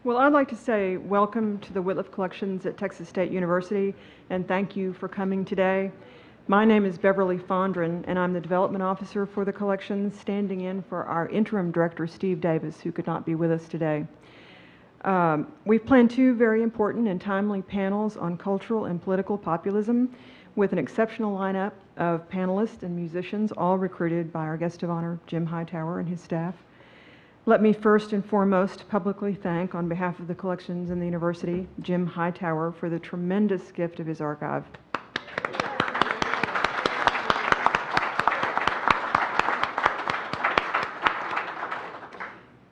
Well, I'd like to say welcome to the Wittliff Collections at Texas State University, and thank you for coming today. My name is Beverly Fondren, and I'm the Development Officer for the collections, standing in for our Interim Director, Steve Davis, who could not be with us today. We've planned two very important and timely panels on cultural and political populism, with an exceptional lineup of panelists and musicians, all recruited by our guest of honor, Jim Hightower, and his staff. Let me first and foremost publicly thank, on behalf of the collections and the university, Jim Hightower for the tremendous gift of his archive.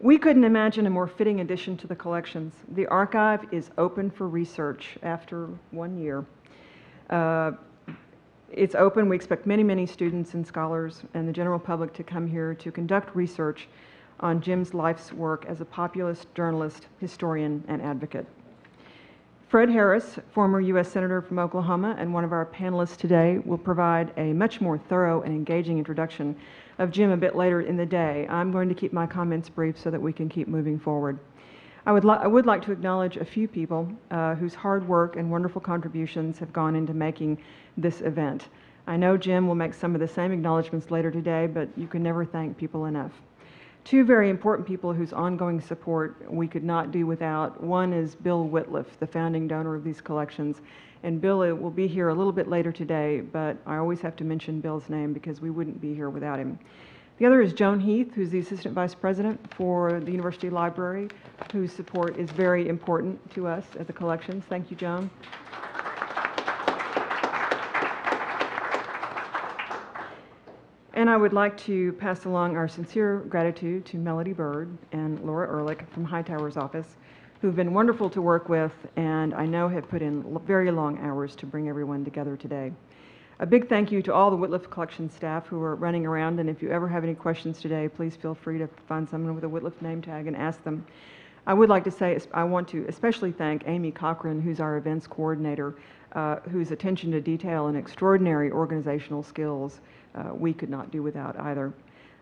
We couldn't imagine a more fitting addition to the collections. The archive is open for research after 1 year. It's open. We expect many, many students and scholars and the general public to come here to conduct research on Jim's life's work as a populist, journalist, historian, and advocate. FredHarris, former U.S. Senator from Oklahoma and one of our panelists today, will provide a much more thorough and engaging introduction of Jim a bit later in the day. I'm going to keep my comments brief so that we can keep moving forward. I would like to acknowledge a few people whose hard work and wonderful contributions have gone into making this event. I know Jim will make some of the same acknowledgments later today, but you can never thank people enough. Two very important people whose ongoing support we could not do without. One is Bill Wittliff, the founding donor of these collections. And Bill will be here a little bit later today, but I always have to mention Bill's name because we wouldn't be here without him. The other is Joan Heath, who's the Assistant Vice President for the University Library, whose support is very important to us at the collections. Thank you, Joan. And I would like to pass along our sincere gratitude to Melody Bird and Laura Ehrlich from Hightower's office, who've been wonderful to work with and I know have put in very long hours to bring everyone together today. A big thank you to all the Wittliff Collection staff who are running around, and if you ever have any questions today, please feel free to find someone with a Wittliff name tag and ask them. I would like to say I want to especially thank Amy Cochran, who's our events coordinator, whose attention to detail and extraordinary organizational skills we could not do without either.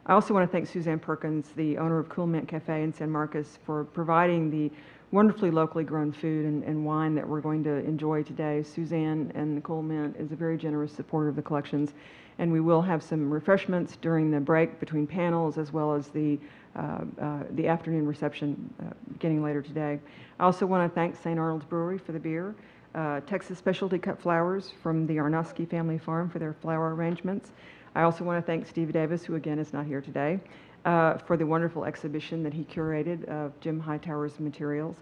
I also want to thank Suzanne Perkins, the owner of Cool Mint Cafe in San Marcos, for providing the wonderfully locally grown food and wine that we're going to enjoy today. Suzanne and the Cool Mint is a very generous supporter of the collections, and we will have some refreshments during the break between panels as well as the afternoon reception beginning later today. I also want to thank St. Arnold's Brewery for the beer, Texas Specialty Cut Flowers from the Arnowski Family Farm for their flower arrangements. I also want to thank Steve Davis, who again is not here today, for the wonderful exhibition that he curated of Jim Hightower's materials.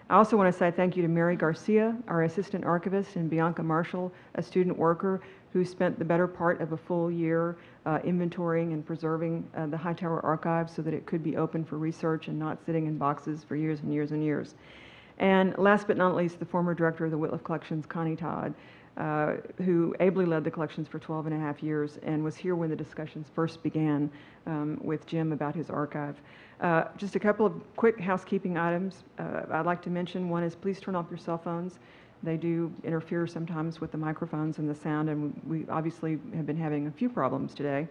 I also want to say thank you to Mary Garcia, our assistant archivist, and Bianca Marshall, a student worker who spent the better part of a full year inventorying and preserving the Hightower archive so that it could be open for research and not sitting in boxes for years and years and years. And last but not least, the former director of the Wittliff Collections, Connie Todd, who ably led the collections for 12.5 years and was here when the discussions first began with Jim about his archive. Just a couple of quick housekeeping items I'd like to mention. One is please turn off your cell phones. They do interfere sometimes with the microphones and the sound, and we obviously have been having a few problems today.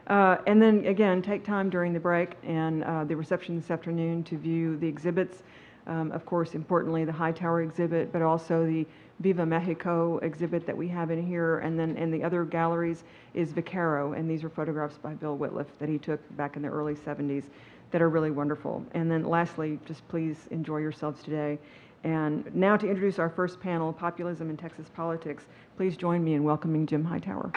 And then again, take time during the break and the reception this afternoon to view the exhibits. Of course, importantly, the Hightower exhibit, but also the Viva Mexico exhibit that we have in here, and then in the other galleries is Vaquero, and these are photographs by Bill Wittliff that he took back in the early 70s that are really wonderful. And then lastly, just please enjoy yourselves today. And now to introduce our first panel, Populism in Texas Politics, please join me in welcoming Jim Hightower.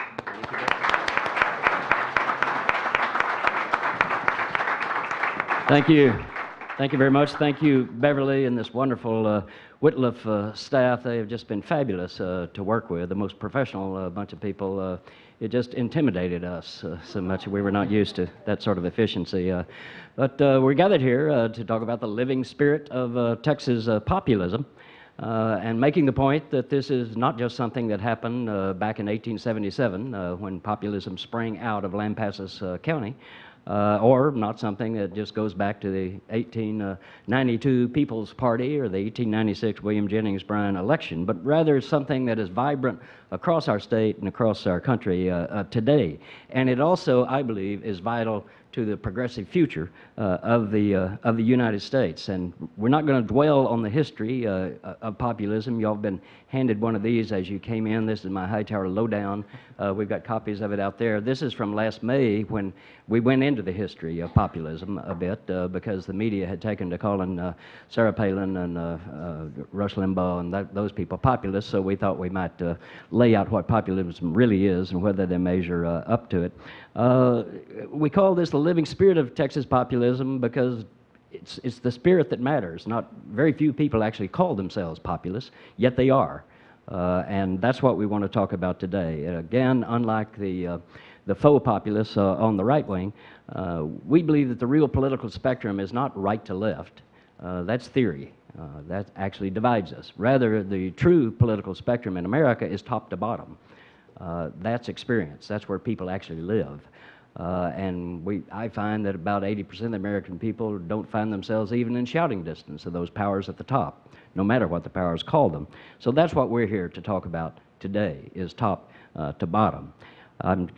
Thank you. Thank you very much. Thank you, Beverly, and this wonderful Wittliff staff. They have just been fabulous to work with, the most professional bunch of people. It just intimidated us so much. We were not used to that sort of efficiency. But we're gathered here to talk about the living spirit of Texas populism and making the point that this is not just something that happened back in 1877 when populism sprang out of Lampasas County, or not something that just goes back to the 1892 People's Party or the 1896 William Jennings Bryan election, but rather something that is vibrant across our state and across our country today. And it also, I believe, is vital to the progressive future of the United States. And we're not going to dwell on the history of populism. Y'all have been handed one of these as you came in. This is my Hightower lowdown. We've got copies of it out there. This is from last May when we went into the history of populism a bit because the media had taken to calling Sarah Palin and Rush Limbaugh and those people populists, so we thought we might lay out what populism really is and whether they measure up to it. We call this the living spirit of Texas populism because it's the spirit that matters. Not very few people actually call themselves populists, yet they are. And that's what we want to talk about today. Again, unlike the faux populists on the right wing, we believe that the real political spectrum is not right to left. That's theory. That actually divides us. Rather, the true political spectrum in America is top to bottom. That's experience. That's where people actually live. And I find that about 80% of the American people don't find themselves even in shouting distance of those powers at the top, no matter what the powers call them. So that's what we're here to talk about today, is top to bottom.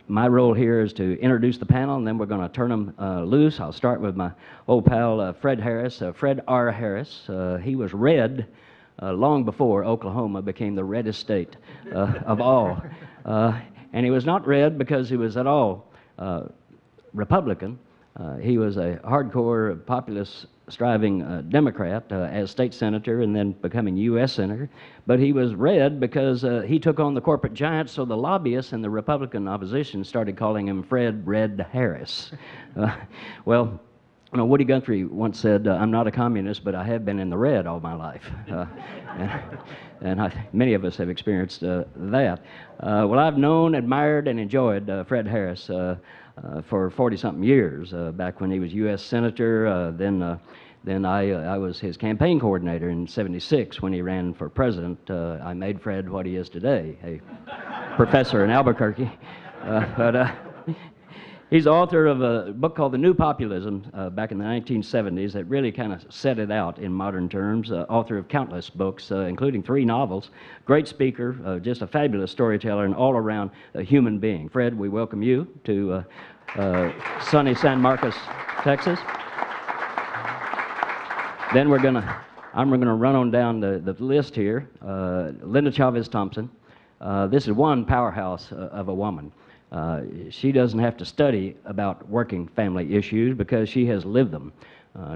My role here is to introduce the panel, and then we're going to turn them loose. I'll start with my old pal, FredHarris, Fred R. Harris. He was red long before Oklahoma became the reddest state of all. And he was not red because he was at all Republican. He was a hardcore populist striving Democrat as state senator and then becoming U.S. senator. But he was red because he took on the corporate giants, so the lobbyists and the Republican opposition started calling him Fred Red Harris. Well, you know, Woody Guthrie once said, I'm not a communist, but I have been in the red all my life. And many of us have experienced that. Well, I've known, admired, and enjoyed Fred Harris for 40-something years, back when he was U.S. Senator. Then I was his campaign coordinator in '76 when he ran for president. I made Fred what he is today, a professor in Albuquerque. He's the author of a book called The New Populism back in the 1970s that really kind of set it out in modern terms. Author of countless books, including 3 novels. Great speaker, just a fabulous storyteller, and all-around human being. Fred, we welcome you to sunny San Marcos, Texas. Then I'm gonna run on down the list here. Linda Chavez-Thompson. This is one powerhouse of a woman. She doesn't have to study about working family issues because she has lived them.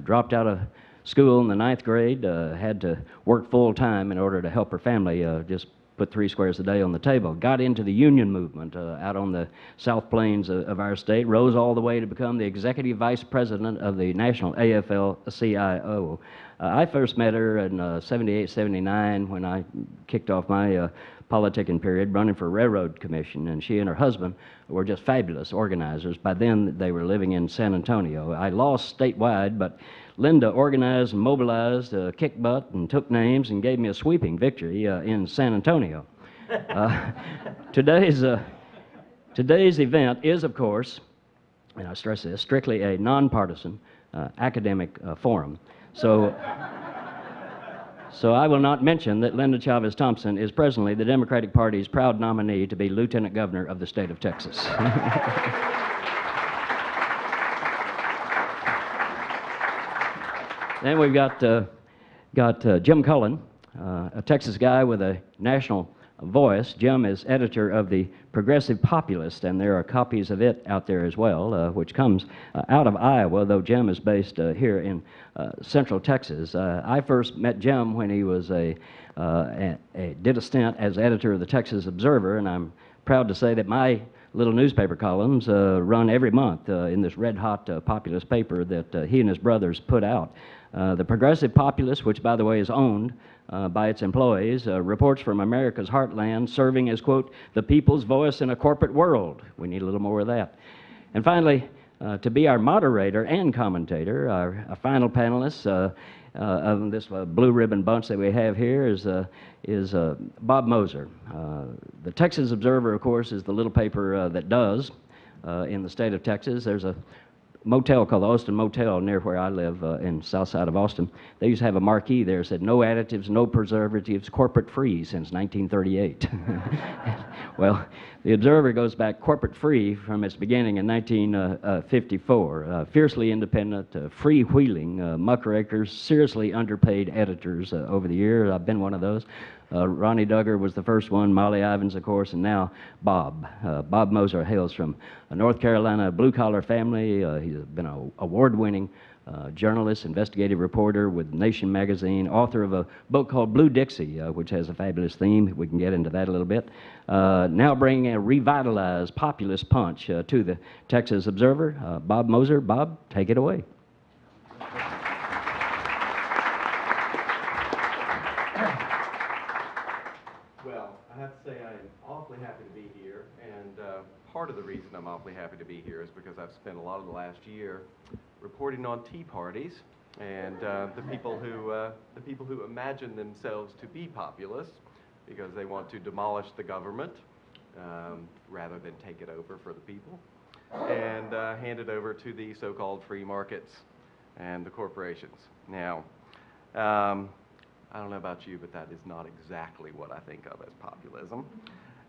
Dropped out of school in the 9th grade, had to work full time in order to help her family just put 3 squares a day on the table. Got into the union movement out on the South Plains of our state, rose all the way to become the executive vice president of the national AFL-CIO. I first met her in '78, '79 when I kicked off my politicking period running for Railroad Commission, and she and her husband were just fabulous organizers. By then, they were living in San Antonio. I lost statewide, but Linda organized and mobilized, kicked butt and took names and gave me a sweeping victory in San Antonio. Today's event is, of course, and I stress this, strictly a nonpartisan academic forum. So I will not mention that Linda Chavez-Thompson is presently the Democratic Party's proud nominee to be Lieutenant Governor of the state of Texas. Then we've got Jim Cullen, a Texas guy with a national voice. Jim is editor of the Progressive Populist, and there are copies of it out there as well, which comes out of Iowa, though Jim is based here in Central Texas. I first met Jim when he was did a stint as editor of the Texas Observer, and I'm proud to say that my little newspaper columns run every month in this red-hot populist paper that he and his brothers put out. The Progressive Populist, which, by the way, is owned by its employees, reports from America's heartland, serving as, quote, the people's voice in a corporate world. We need a little more of that. And finally, to be our moderator and commentator, our final panelist of this blue ribbon bunch that we have here is Bob Moser. The Texas Observer, of course, is the little paper that does in the state of Texas. There's a motel called the Austin Motel near where I live in south side of Austin. They used to have a marquee there that said, "No additives, no preservatives, corporate free since 1938." Well, the Observer goes back corporate free from its beginning in 1954. Fiercely independent, freewheeling muckrakers, seriously underpaid editors over the years. I've been one of those. Ronnie Duggar was the first one, Molly Ivins, of course, and now Bob. Bob Moser hails from a North Carolina blue-collar family. He's been an award-winning journalist, investigative reporter with Nation magazine, author of a book called Blue Dixie, which has a fabulous theme. We can get into that a little bit. Now bringing a revitalized populist punch to the Texas Observer, Bob Moser. Bob, take it away. Well, I have to say I am awfully happy to be here, and part of the reason I'm awfully happy to be here is because I've spent a lot of the last year reporting on tea parties and the people who imagine themselves to be populists because they want to demolish the government rather than take it over for the people and hand it over to the so-called free markets and the corporations. Now, I don't know about you, but that is not exactly what I think of as populism.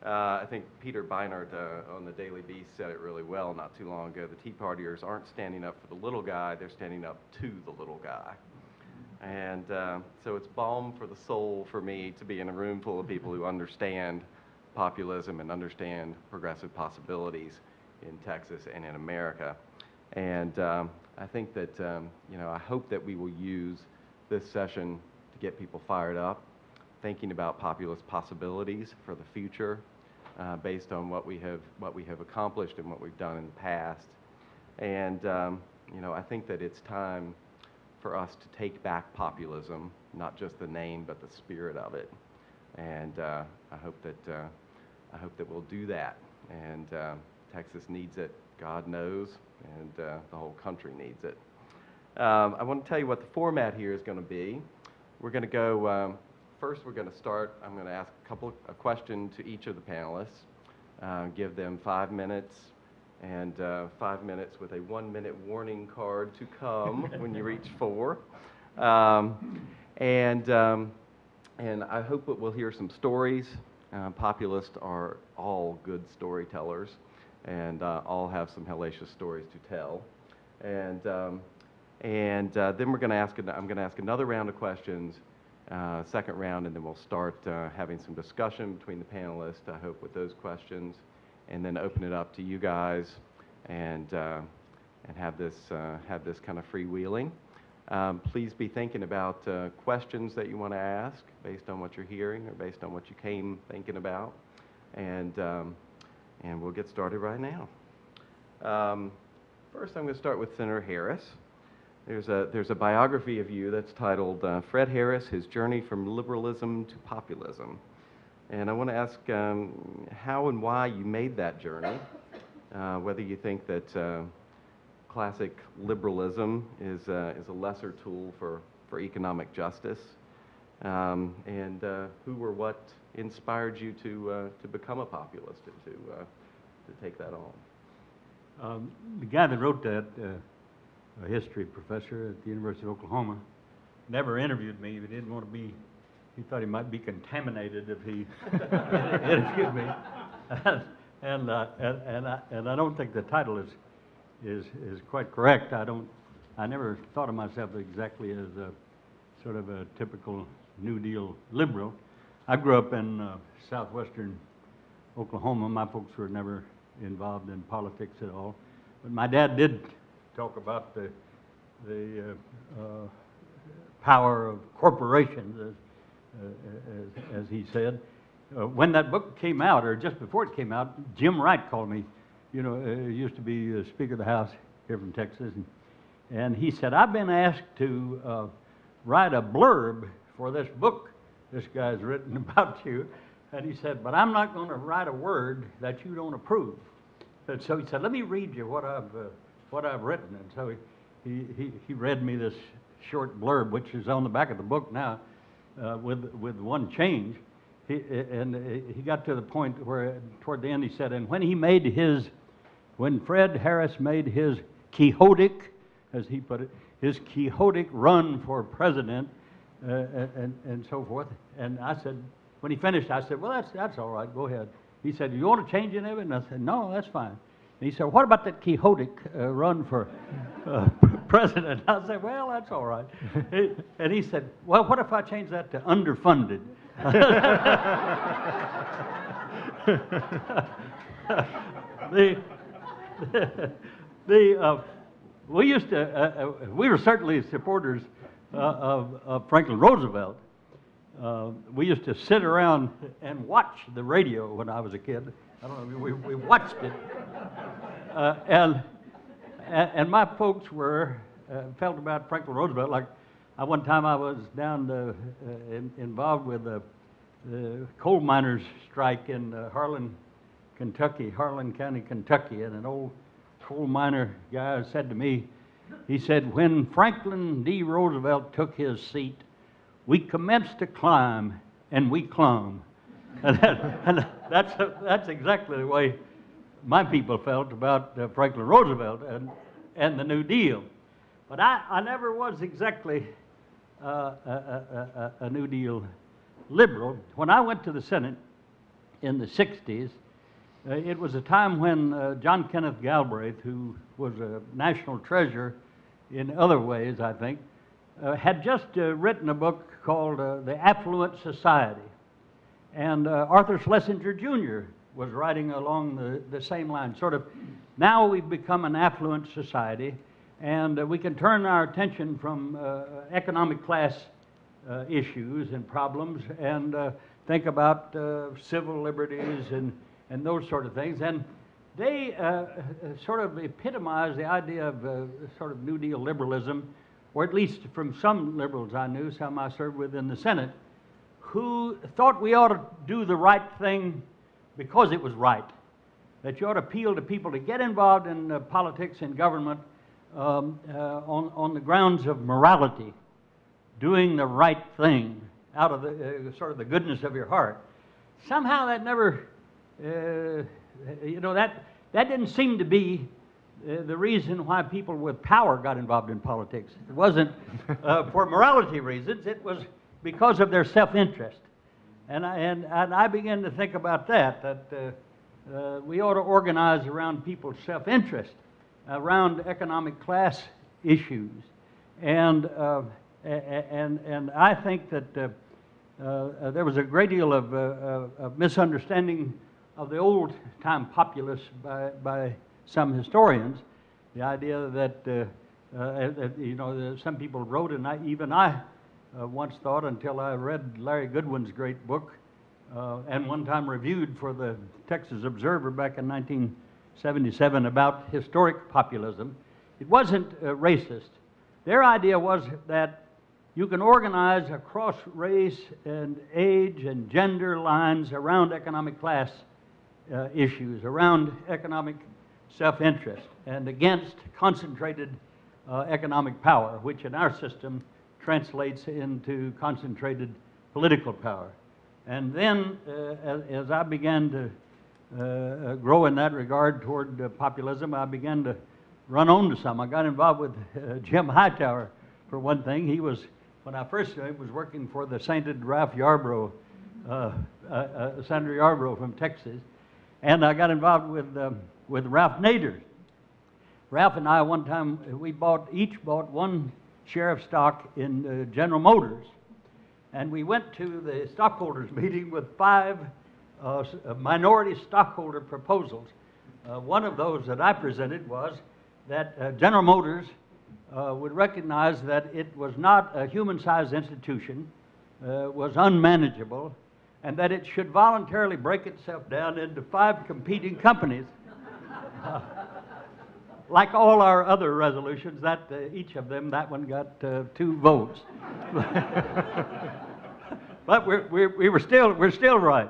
I think Peter Beinart on the Daily Beast said it really well not too long ago. The Tea Partiers aren't standing up for the little guy, they're standing up to the little guy. And so it's balm for the soul for me to be in a room full of people who understand populism and understand progressive possibilities in Texas and in America. And I think that, I hope that we will use this session to get people fired up, thinking about populist possibilities for the future based on what we have accomplished and what we've done in the past. And I think that it's time for us to take back populism, not just the name but the spirit of it. And I hope that we'll do that. And Texas needs it, God knows, and the whole country needs it. I want to tell you what the format here is going to be. We're going to go. First, we're going to start. I'm going to ask a question to each of the panelists, give them 5 minutes, and 5 minutes with a 1-minute warning card to come when you reach 4. And I hope that we'll hear some stories. Populists are all good storytellers, and all have some hellacious stories to tell. And then we're going to I'm going to ask another round of questions. Second round, and then we'll start having some discussion between the panelists, I hope, with those questions, and then open it up to you guys and have this kind of freewheeling. Please be thinking about questions that you want to ask based on what you're hearing or based on what you came thinking about, and we'll get started right now. First, I'm going to start with Senator Harris. There's a biography of you that's titled FredHarris, His Journey from Liberalism to Populism. And I want to ask how and why you made that journey, whether you think that classic liberalism is a lesser tool for economic justice, and who or what inspired you to become a populist and to take that on. The guy that wrote that, a history professor at the University of Oklahoma, never interviewed me. He didn't want to be, he thought he might be contaminated if he interviewed me. And I don't think the title is quite correct. I never thought of myself exactly as a sort of a typical New Deal liberal. I grew up in southwestern Oklahoma. My folks were never involved in politics at all. But my dad did talk about the power of corporations, as he said. When that book came out, or just before it came out, Jim Wright called me. He used to be Speaker of the House here from Texas, and he said, "I've been asked to write a blurb for this book this guy's written about you," and he said, "but I'm not going to write a word that you don't approve." And so he said, "Let me read you what I've written." And so he read me this short blurb, which is on the back of the book now, with one change. He got to the point where, toward the end, he said, "And when FredHarris made his quixotic, as he put it, his quixotic run for president, and so forth. And I said, when he finished, I said, well, that's all right, go ahead. He said, you want to change any of it? And I said, no, that's fine. And he said, what about that quixotic run for president? I said, well, that's all right. And he said, well, what if I change that to underfunded? We were certainly supporters of Franklin Roosevelt. We used to sit around and watch the radio when I was a kid. I don't know, we watched it. And my folks were felt about Franklin Roosevelt like one time I was down involved with the coal miners' strike in Harlan County, Kentucky, and an old coal miner guy said to me, he said, when Franklin D. Roosevelt took his seat, we commenced to climb and we clung. And that's exactly the way my people felt about Franklin Roosevelt and the New Deal. But I never was exactly a New Deal liberal. When I went to the Senate in the 60s, it was a time when John Kenneth Galbraith, who was a national treasure in other ways, I think, had just written a book called The Affluent Society. And Arthur Schlesinger Jr. was writing along the same line, sort of, now we've become an affluent society, and we can turn our attention from economic class issues and problems and think about civil liberties and those sort of things. And they sort of epitomize the idea of sort of New Deal liberalism, or at least from some liberals I knew, some I served with in the Senate, who thought we ought to do the right thing because it was right, that you ought to appeal to people to get involved in politics and government on the grounds of morality, doing the right thing out of the sort of the goodness of your heart. Somehow that never, that didn't seem to be the reason why people with power got involved in politics. It wasn't for morality reasons, it was because of their self-interest. And I began to think about that we ought to organize around people's self-interest, around economic class issues. And I think that there was a great deal of misunderstanding of the old-time populists by some historians. The idea that, some people wrote, and I once thought, until I read Larry Goodwin's great book, and one time reviewed for the Texas Observer back in 1977 about historic populism, it wasn't racist. Their idea was that you can organize across race and age and gender lines around economic class issues, around economic self-interest, and against concentrated economic power, which in our system translates into concentrated political power. And then, as I began to grow in that regard toward populism, I began to run on to some. I got involved with Jim Hightower, for one thing. He was, when I first was working for the sainted Ralph Yarbrough, Senator Yarbrough from Texas, and I got involved with Ralph Nader. Ralph and I, one time, we each bought one share of stock in General Motors, and we went to the stockholders meeting with 5 minority stockholder proposals. One of those that I presented was that General Motors would recognize that it was not a human-sized institution, was unmanageable, and that it should voluntarily break itself down into 5 competing companies. Like all our other resolutions, that each of them, that one got 2 votes. But we're still right.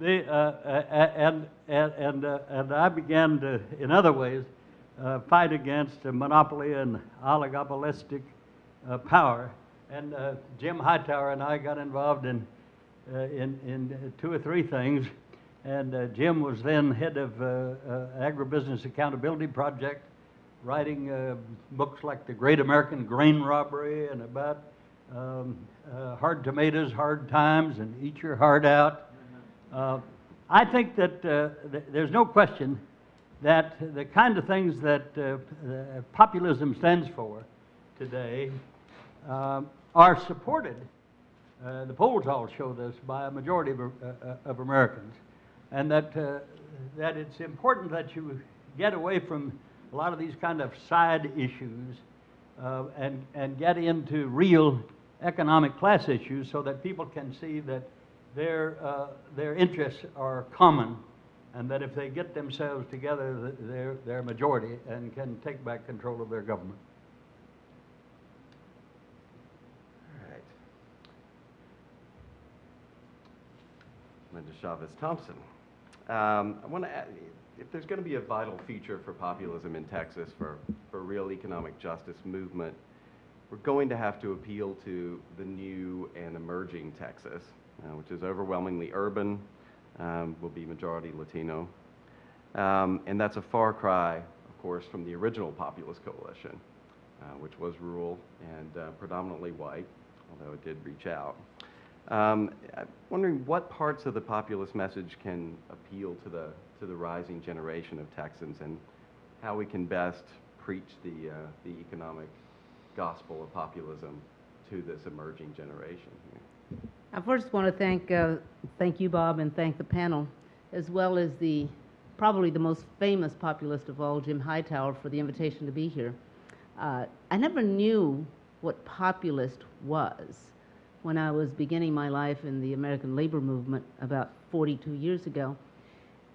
And I began to, in other ways, fight against monopoly and oligopolistic power. And Jim Hightower and I got involved in 2 or 3 things. And Jim was then head of Agribusiness Accountability Project. writing books like The Great American Grain Robbery and about hard tomatoes, hard times, and eat your heart out. I think that there's no question that the kind of things that populism stands for today are supported, the polls all show this, by a majority of Americans, and that it's important that you get away from a lot of these kind of side issues and get into real economic class issues so that people can see that their interests are common, and that if they get themselves together, they're a majority and can take back control of their government. All right. Linda Chavez-Thompson. I want to add, if there's going to be a vital feature for populism in Texas for real economic justice movement, we're going to have to appeal to the new and emerging Texas, which is overwhelmingly urban, will be majority Latino. And that's a far cry, of course, from the original populist coalition, which was rural and predominantly white, although it did reach out. I'm wondering what parts of the populist message can appeal to the rising generation of Texans, and how we can best preach the economic gospel of populism to this emerging generation. I first want to thank you, Bob, and thank the panel, as well as probably the most famous populist of all, Jim Hightower, for the invitation to be here. I never knew what populist was when I was beginning my life in the American labor movement about 42 years ago.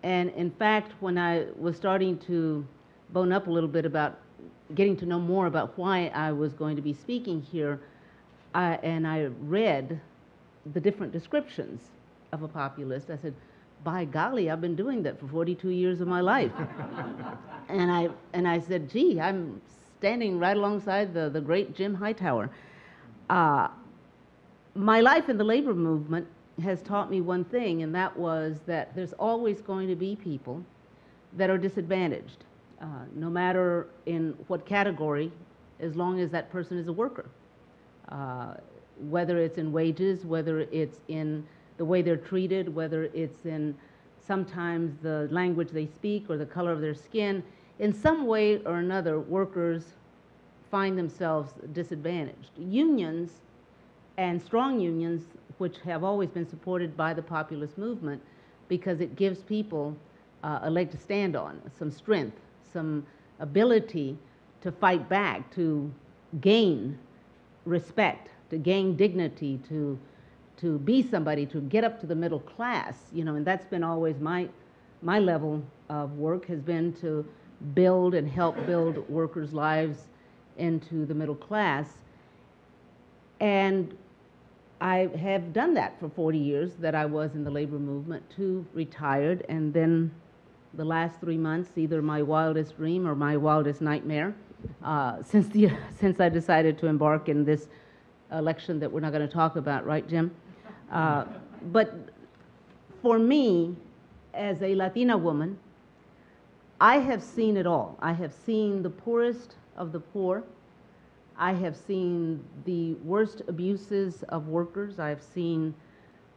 And in fact, when I was starting to bone up a little bit about getting to know more about why I was going to be speaking here, and I read the different descriptions of a populist, I said, by golly, I've been doing that for 42 years of my life. and I said, gee, I'm standing right alongside the great Jim Hightower. My life in the labor movement has taught me one thing, and that was that there's always going to be people that are disadvantaged, no matter in what category, as long as that person is a worker. Whether it's in wages, whether it's in the way they're treated, whether it's in sometimes the language they speak or the color of their skin, in some way or another, workers find themselves disadvantaged. Unions, and strong unions, which have always been supported by the populist movement, because it gives people a leg to stand on, some strength, some ability to fight back, to gain respect, to gain dignity, to be somebody, to get up to the middle class, and that's been always my level of work, has been to build and help build workers' lives into the middle class. And I have done that for 40 years that I was in the labor movement, too, retired, and then the last 3 months, either my wildest dream or my wildest nightmare, since I decided to embark in this election that we're not going to talk about, right, Jim? But for me, as a Latina woman, I have seen it all. I have seen the poorest of the poor. I have seen the worst abuses of workers. I have seen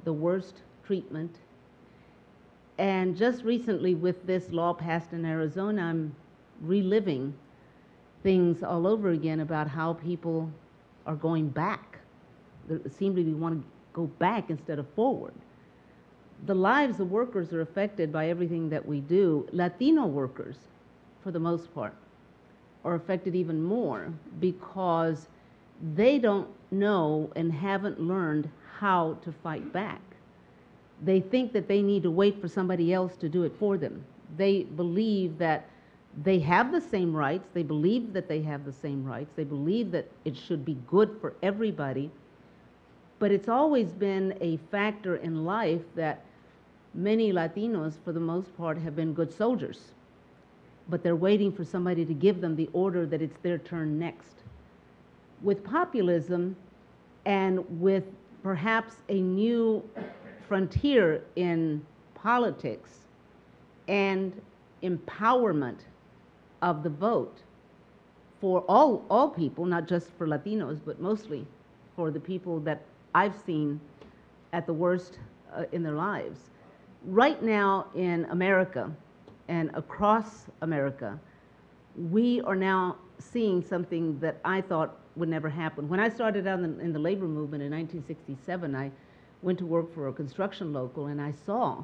the worst treatment. And just recently, with this law passed in Arizona, I'm reliving things all over again about how people are going back. They seem to want to go back instead of forward. The lives of workers are affected by everything that we do. Latino workers, for the most part, are affected even more because they don't know and haven't learned how to fight back. They think that they need to wait for somebody else to do it for them. They believe that they have the same rights. They believe that they have the same rights. They believe that it should be good for everybody. But it's always been a factor in life that many Latinos, for the most part, have been good soldiers. But they're waiting for somebody to give them the order that it's their turn next. With populism and with perhaps a new frontier in politics and empowerment of the vote, for all people, not just for Latinos, but mostly for the people that I've seen at the worst in their lives. Right now in America and across America, we are now seeing something that I thought would never happen. When I started out in the labor movement in 1967, I went to work for a construction local, and I saw,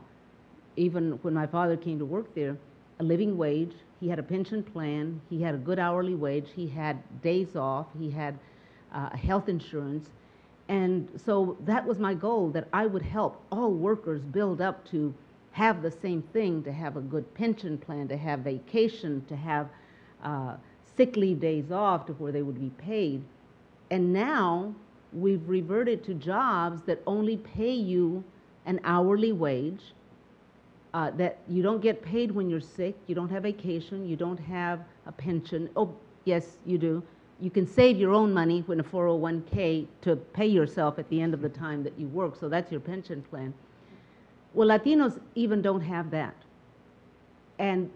even when my father came to work there, a living wage. He had a pension plan. He had a good hourly wage. He had days off. He had health insurance. And so that was my goal, that I would help all workers build up to have the same thing, to have a good pension plan, to have vacation, to have sick leave days off to where they would be paid. And now we've reverted to jobs that only pay you an hourly wage, that you don't get paid when you're sick, you don't have vacation, you don't have a pension. Oh, yes, you do. You can save your own money when a 401k to pay yourself at the end of the time that you work, so that's your pension plan. Well, Latinos even don't have that. And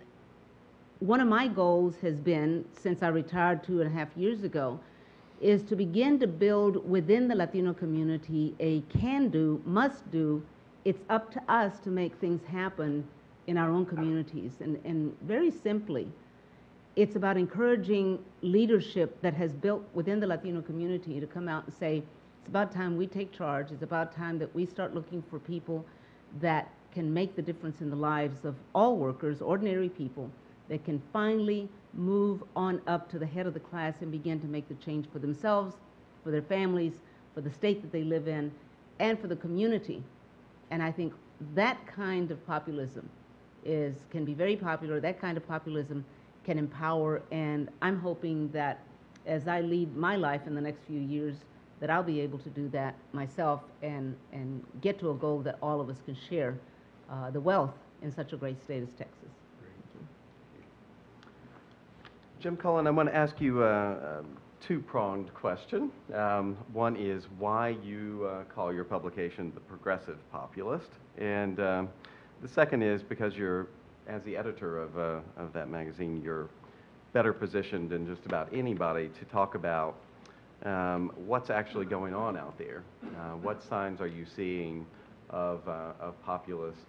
one of my goals has been, since I retired 2.5 years ago, is to begin to build within the Latino community a can-do, must-do. It's up to us to make things happen in our own communities. And very simply, it's about encouraging leadership that has built within the Latino community to come out and say, it's about time we take charge. It's about time that we start looking for people that can make the difference in the lives of all workers, ordinary people, that can finally move on up to the head of the class and begin to make the change for themselves, for their families, for the state that they live in, and for the community. And I think that kind of populism can be very popular. That kind of populism can empower, and I'm hoping that as I lead my life in the next few years, that I'll be able to do that myself and get to a goal that all of us can share the wealth in such a great state as Texas. Jim Cullen, I want to ask you a two-pronged question. One is why you call your publication the Progressive Populist, and the second is because you're, as the editor of that magazine, you're better positioned than just about anybody to talk about what's actually going on out there. What signs are you seeing of populist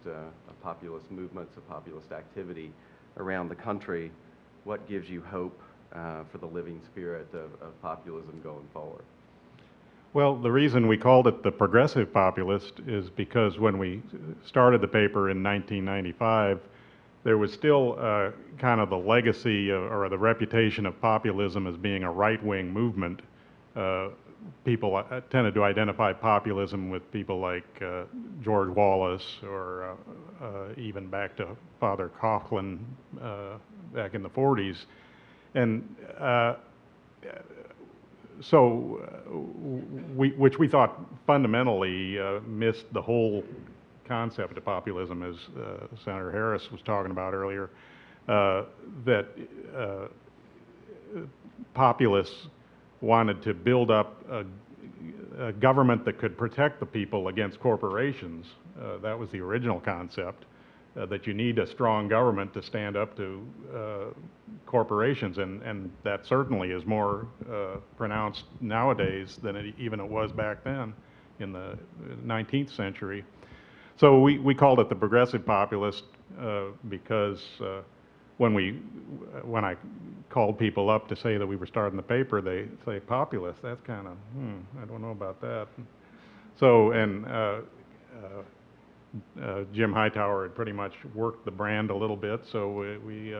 movements, of populist activity around the country? What gives you hope for the living spirit of populism going forward? Well, the reason we called it the Progressive Populist is because when we started the paper in 1995, there was still kind of the legacy or the reputation of populism as being a right-wing movement. People tended to identify populism with people like George Wallace or even back to Father Cullen back in the 40s. And which we thought fundamentally missed the whole concept of populism, as Senator Harris was talking about earlier, that populists wanted to build up a government that could protect the people against corporations. That was the original concept, that you need a strong government to stand up to corporations, and that certainly is more pronounced nowadays than even it was back then in the 19th century. So we called it the Progressive Populist because when I called people up to say that we were starting the paper, they say populist. That's kind of, I don't know about that. So, and Jim Hightower had pretty much worked the brand a little bit, so we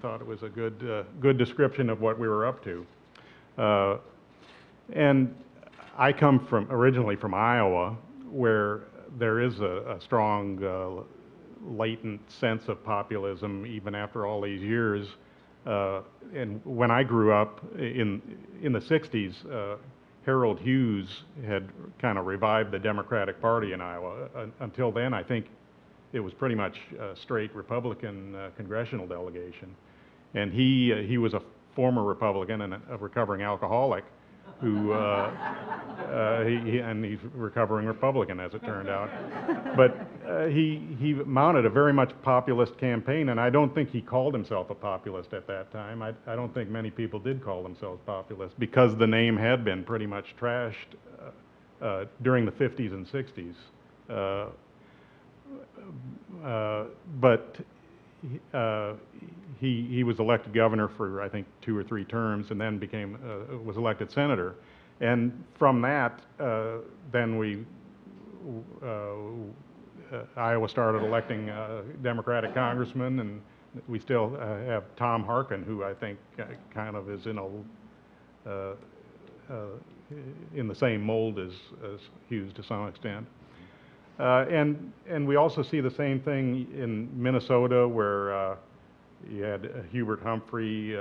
thought it was a good description of what we were up to. And I come originally from Iowa, where there is a strong latent sense of populism even after all these years. And when I grew up in the 60s, Harold Hughes had kind of revived the Democratic Party in Iowa. Until then, I think it was pretty much a straight Republican congressional delegation. And he was a former Republican and a recovering alcoholic. who and he's a recovering Republican, as it turned out. But he mounted a very much populist campaign, and I don't think he called himself a populist at that time. I don't think many people did call themselves populist because the name had been pretty much trashed during the 50s and 60s. But he was elected governor for, I think, 2 or 3 terms, and then was elected senator. And from that, then Iowa started electing Democratic congressmen, and we still have Tom Harkin, who I think kind of is in the same mold as Hughes to some extent. And we also see the same thing in Minnesota, where you had Hubert Humphrey.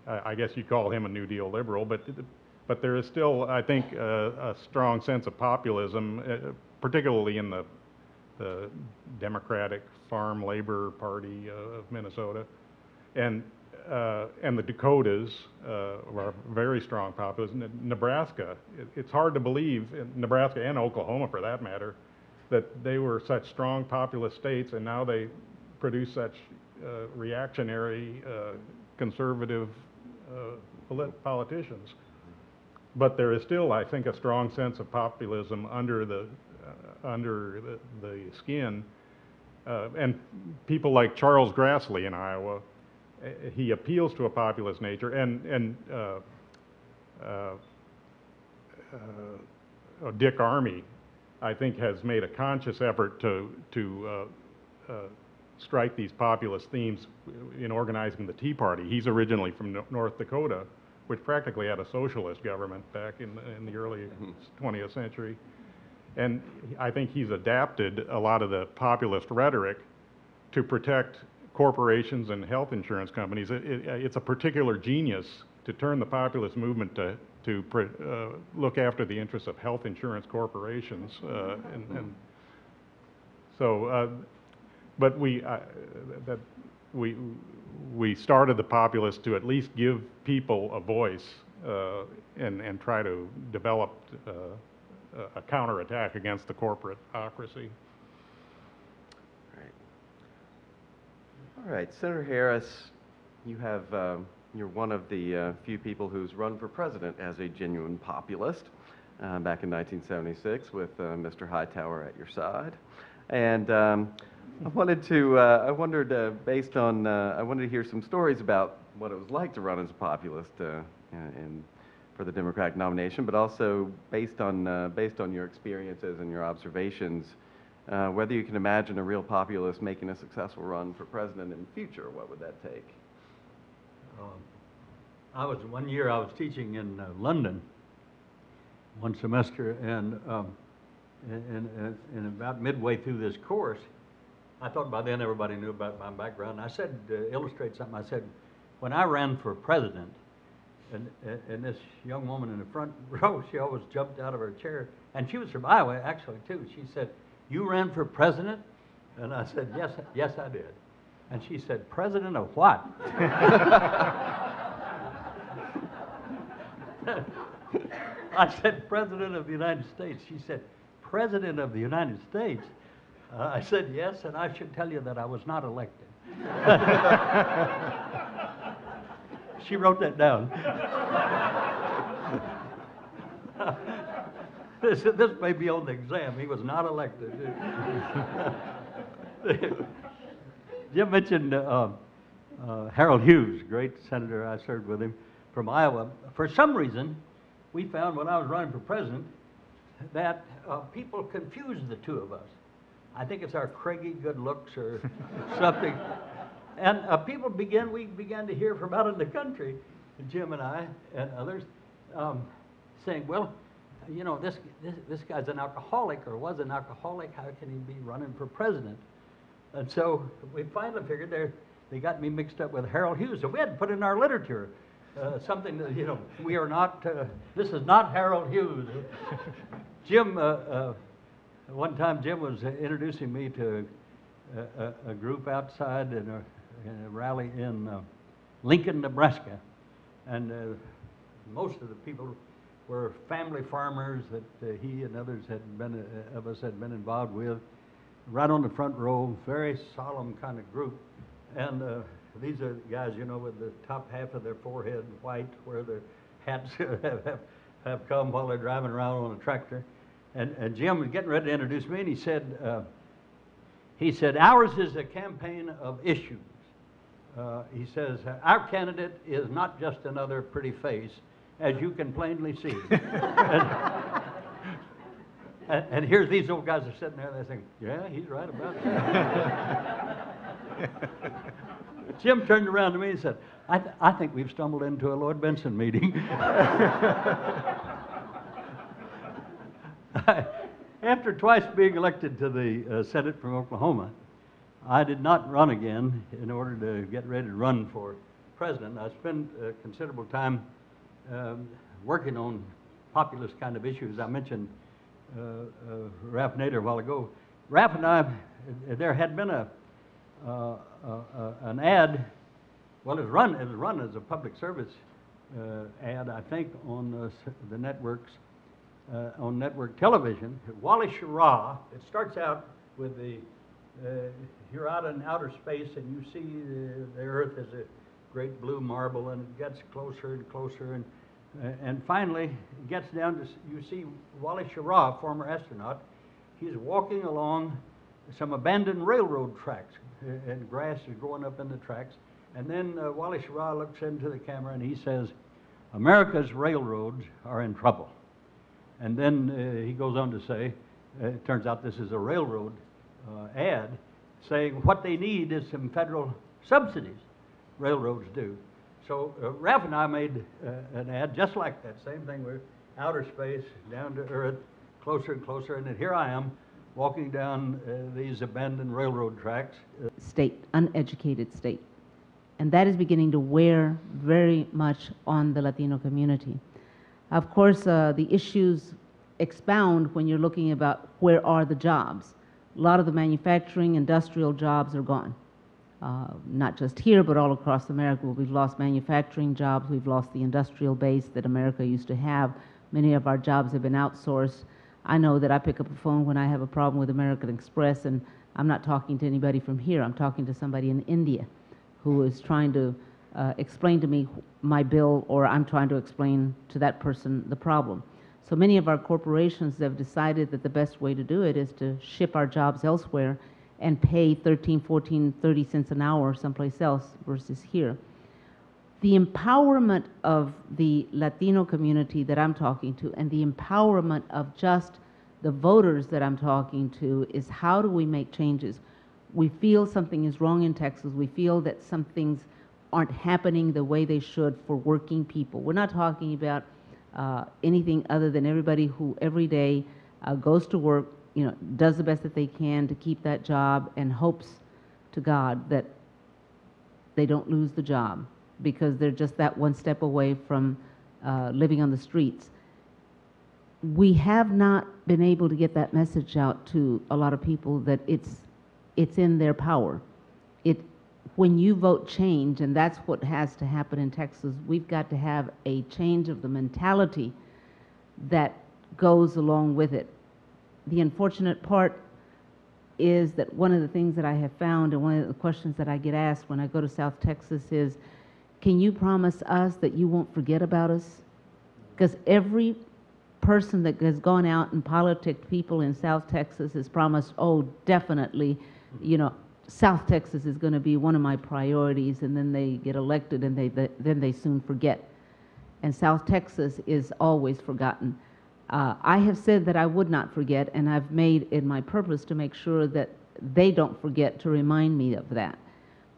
I guess you'd call him a New Deal liberal, but there is still, I think, a strong sense of populism, particularly in the Democratic Farm Labor Party of Minnesota, and the Dakotas are very strong populists. Nebraska, it's hard to believe, Nebraska and Oklahoma for that matter, that they were such strong populist states, and now they produce such reactionary, conservative politicians. But there is still, I think, a strong sense of populism under the skin, and people like Charles Grassley in Iowa. He appeals to a populist nature, and Dick Armey, I think, has made a conscious effort to strike these populist themes in organizing the Tea Party. He's originally from North Dakota, which practically had a socialist government back in the early 20th century. And I think he's adapted a lot of the populist rhetoric to protect corporations and health insurance companies. It's a particular genius to turn the populist movement to look after the interests of health insurance corporations. But we started the populists to at least give people a voice and try to develop a counterattack against the corporateocracy. All right, Senator Harris, you're one of the few people who's run for president as a genuine populist back in 1976 with Mr. Hightower at your side. And I wanted to hear some stories about what it was like to run as a populist for the Democratic nomination, but also based on your experiences and your observations, whether you can imagine a real populist making a successful run for president in the future. What would that take? One year I was teaching in London, one semester, and about midway through this course, I thought by then everybody knew about my background. I said, to illustrate something, I said, when I ran for president, and this young woman in the front row, she always jumped out of her chair, and she was from Iowa, actually, too. She said, "You ran for president?" And I said, yes, I did. And she said, "President of what?" I said, "President of the United States." She said, "President of the United States?" I said, "Yes, and I should tell you that I was not elected." She wrote that down. This may be on the exam. He was not elected. Jim mentioned Harold Hughes, great senator. I served with him from Iowa. For some reason, we found when I was running for president that people confused the two of us. I think it's our craggy good looks or something. And we began to hear from out in the country, Jim and I and others, saying, "Well, you know, this guy's an alcoholic or was an alcoholic. How can he be running for president?" And so we finally figured they got me mixed up with Harold Hughes. So we had to put in our literature something that, you know, we are not, this is not Harold Hughes. Jim, one time Jim was introducing me to a group outside in a rally in Lincoln, Nebraska. And most of the people were family farmers that he and others of us had been involved with. Right on the front row, very solemn kind of group. And these are guys, you know, with the top half of their forehead white, where their hats have come while they're driving around on a tractor. And Jim was getting ready to introduce me, and he said, ours is a campaign of issues. He says, our candidate is not just another pretty face, as you can plainly see. and here's these old guys are sitting there, and they're thinking, yeah, he's right about that. Jim turned around to me and said, I think we've stumbled into a Lord Benson meeting. After twice being elected to the Senate from Oklahoma, I did not run again in order to get ready to run for president. I spent considerable time working on populist kind of issues. I mentioned Ralph Nader a while ago. Ralph and I, there had been an ad. Well, it was run as a public service ad, I think, on the networks, on network television. Wally Schirra. It starts out with you're out in outer space and you see the Earth as a great blue marble, and it gets closer and closer, and finally it gets down to, you see Wally Schirra, former astronaut. He's walking along some abandoned railroad tracks, and grass is growing up in the tracks. And then Wally Schirra looks into the camera and he says, America's railroads are in trouble. And then he goes on to say, it turns out this is a railroad ad, saying what they need is some federal subsidies. Railroads do. So Ralph and I made an ad just like that, same thing. We're outer space, down to Earth, closer and closer, and then here I am walking down these abandoned railroad tracks. State, uneducated state. And that is beginning to wear very much on the Latino community. Of course, the issues expound when you're looking about where are the jobs. A lot of the manufacturing, industrial jobs are gone. Not just here, but all across America. We've lost manufacturing jobs. We've lost the industrial base that America used to have. Many of our jobs have been outsourced. I know that I pick up a phone when I have a problem with American Express, and I'm not talking to anybody from here. I'm talking to somebody in India who is trying to explain to me my bill, or I'm trying to explain to that person the problem. So many of our corporations have decided that the best way to do it is to ship our jobs elsewhere and pay 13, 14, 30 cents an hour someplace else versus here. The empowerment of the Latino community that I'm talking to, and the empowerment of just the voters that I'm talking to, is how do we make changes? We feel something is wrong in Texas. We feel that some things aren't happening the way they should for working people. We're not talking about anything other than everybody who every day goes to work, you know, does the best that they can to keep that job and hopes to God that they don't lose the job, because they're just that one step away from living on the streets. We have not been able to get that message out to a lot of people that it's in their power. When you vote change, and that's what has to happen in Texas, we've got to have a change of the mentality that goes along with it. The unfortunate part is that one of the things that I have found, and one of the questions that I get asked when I go to South Texas is, can you promise us that you won't forget about us? Because every person that has gone out and politicked people in South Texas has promised, oh, definitely, you know, South Texas is going to be one of my priorities, and then they get elected and then they soon forget. And South Texas is always forgotten. I have said that I would not forget, and I've made it my purpose to make sure that they don't forget to remind me of that.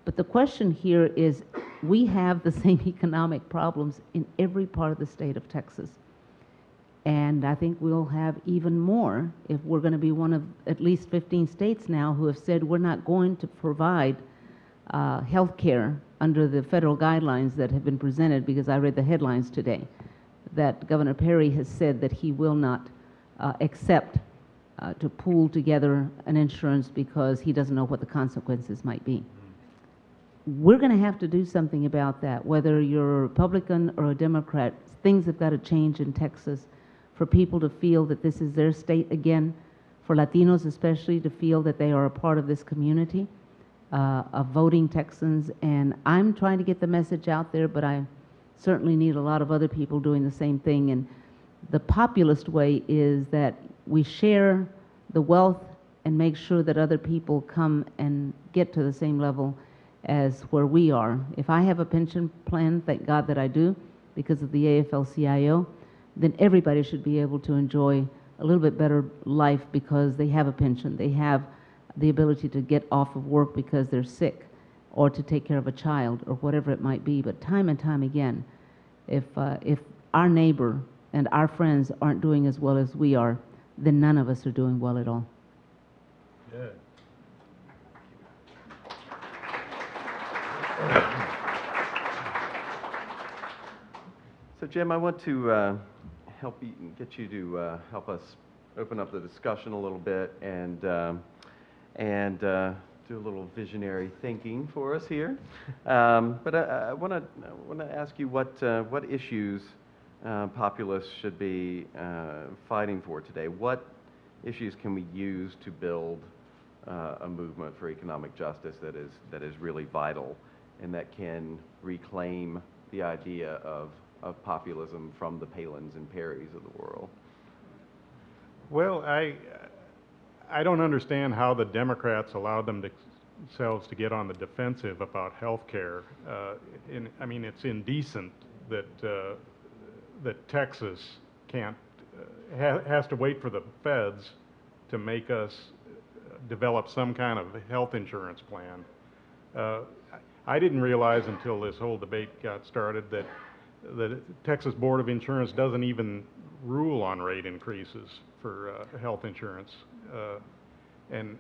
But the question here is, we have the same economic problems in every part of the state of Texas. And I think we'll have even more if we're going to be one of at least 15 states now who have said we're not going to provide health care under the federal guidelines that have been presented, because I read the headlines today that Governor Perry has said that he will not accept to pool together an insurance because he doesn't know what the consequences might be. we're going to have to do something about that. Whether you're a Republican or a Democrat, things have got to change in Texas for people to feel that this is their state again, for Latinos especially to feel that they are a part of this community of voting Texans. And I'm trying to get the message out there, but I certainly need a lot of other people doing the same thing. And the populist way is that we share the wealth and make sure that other people come and get to the same level as where we are. If I have a pension plan, thank God that I do, because of the AFL-CIO, then everybody should be able to enjoy a little bit better life because they have a pension. They have the ability to get off of work because they're sick, or to take care of a child, or whatever it might be. But time and time again, if our neighbor and our friends aren't doing as well as we are, then none of us are doing well at all. Good. So Jim, I want to get you to help us open up the discussion a little bit and do a little visionary thinking for us here. But I want to ask you what issues populists should be fighting for today. What issues can we use to build a movement for economic justice that is really vital and that can reclaim the idea of populism from the Palins and Perrys of the world? Well, I don't understand how the Democrats allowed themselves to get on the defensive about health care. I mean, it's indecent that that Texas can't has to wait for the feds to make us develop some kind of health insurance plan. I didn't realize until this whole debate got started that the Texas Board of Insurance doesn't even rule on rate increases for health insurance. And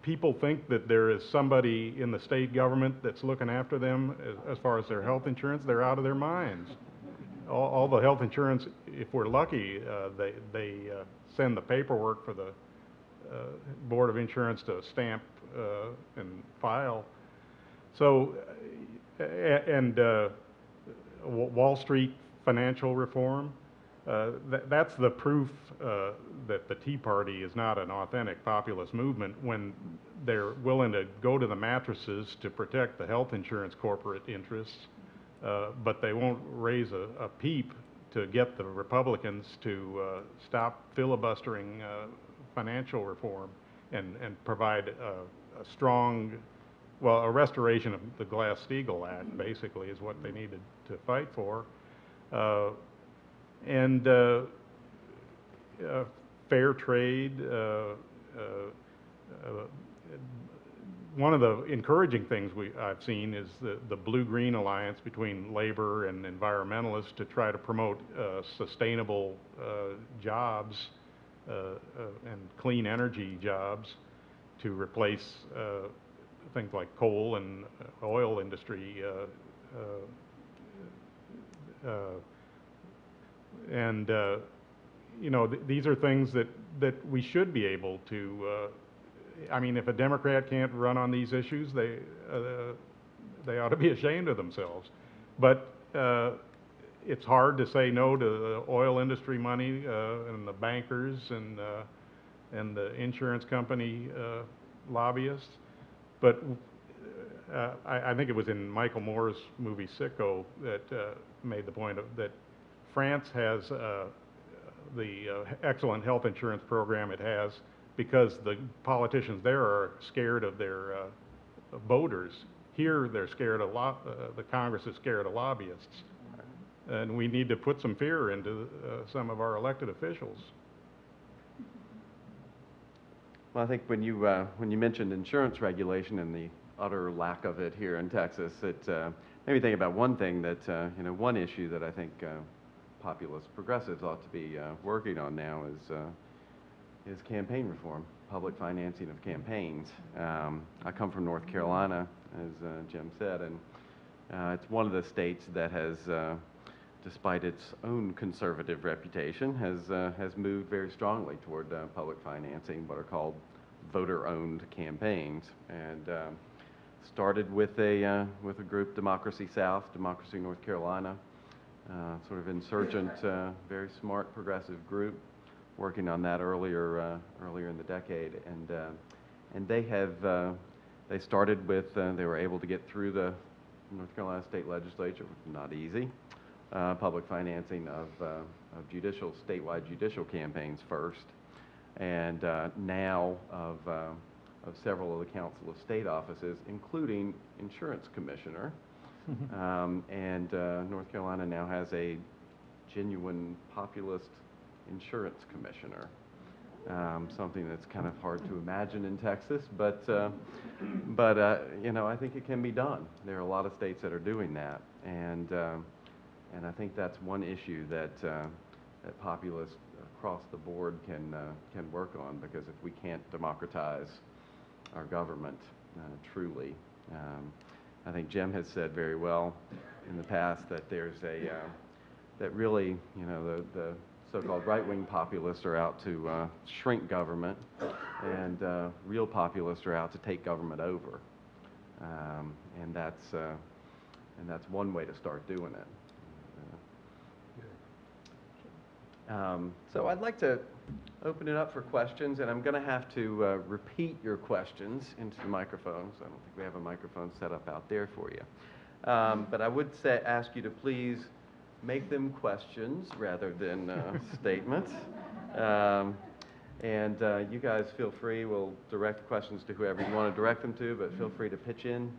people think that there is somebody in the state government that's looking after them as far as their health insurance. They're out of their minds. All the health insurance, if we're lucky, they send the paperwork for the Board of Insurance to stamp and file. So, and Wall Street financial reform, that's the proof that the Tea Party is not an authentic populist movement when they're willing to go to the mattresses to protect the health insurance corporate interests, but they won't raise a peep to get the Republicans to stop filibustering financial reform and provide a strong, well, a restoration of the Glass-Steagall Act, basically, is what they needed to fight for. And fair trade. One of the encouraging things I've seen is the blue-green alliance between labor and environmentalists to try to promote sustainable jobs and clean energy jobs to replace things like coal and oil industry. You know, these are things that we should be able to, I mean, if a Democrat can't run on these issues, they ought to be ashamed of themselves. But it's hard to say no to the oil industry money and the bankers and the insurance company lobbyists. But I think it was in Michael Moore's movie Sicko that made the point that France has the excellent health insurance program it has because the politicians there are scared of their voters. Here they're scared of the Congress is scared of lobbyists. And we need to put some fear into some of our elected officials. Well, I think when you mentioned insurance regulation and the utter lack of it here in Texas, it made me think about one thing that, you know, one issue that I think populist progressives ought to be working on now is campaign reform, public financing of campaigns. I come from North Carolina, as Jim said, and it's one of the states that has, despite its own conservative reputation, has moved very strongly toward public financing, what are called voter-owned campaigns. And started with a group, Democracy South, Democracy North Carolina, sort of insurgent, very smart progressive group, working on that earlier in the decade, and they started with they were able to get through the North Carolina State Legislature, not easy, public financing of statewide judicial campaigns first, and now of several of the Council of State offices, including insurance commissioner. And North Carolina now has a genuine populist insurance commissioner. Something that's kind of hard to imagine in Texas, but you know, I think it can be done. There are a lot of states that are doing that, and I think that's one issue that populists across the board can work on, because if we can't democratize our government truly, I think Jim has said very well in the past that there's that really, you know, the so-called right-wing populists are out to shrink government, and real populists are out to take government over, and that's one way to start doing it. So I'd like to open it up for questions, and I'm going to have to repeat your questions into the microphones. I don't think we have a microphone set up out there for you, but I would ask you to please make them questions rather than statements. And you guys feel free. We'll direct questions to whoever you want to direct them to, but feel free to pitch in.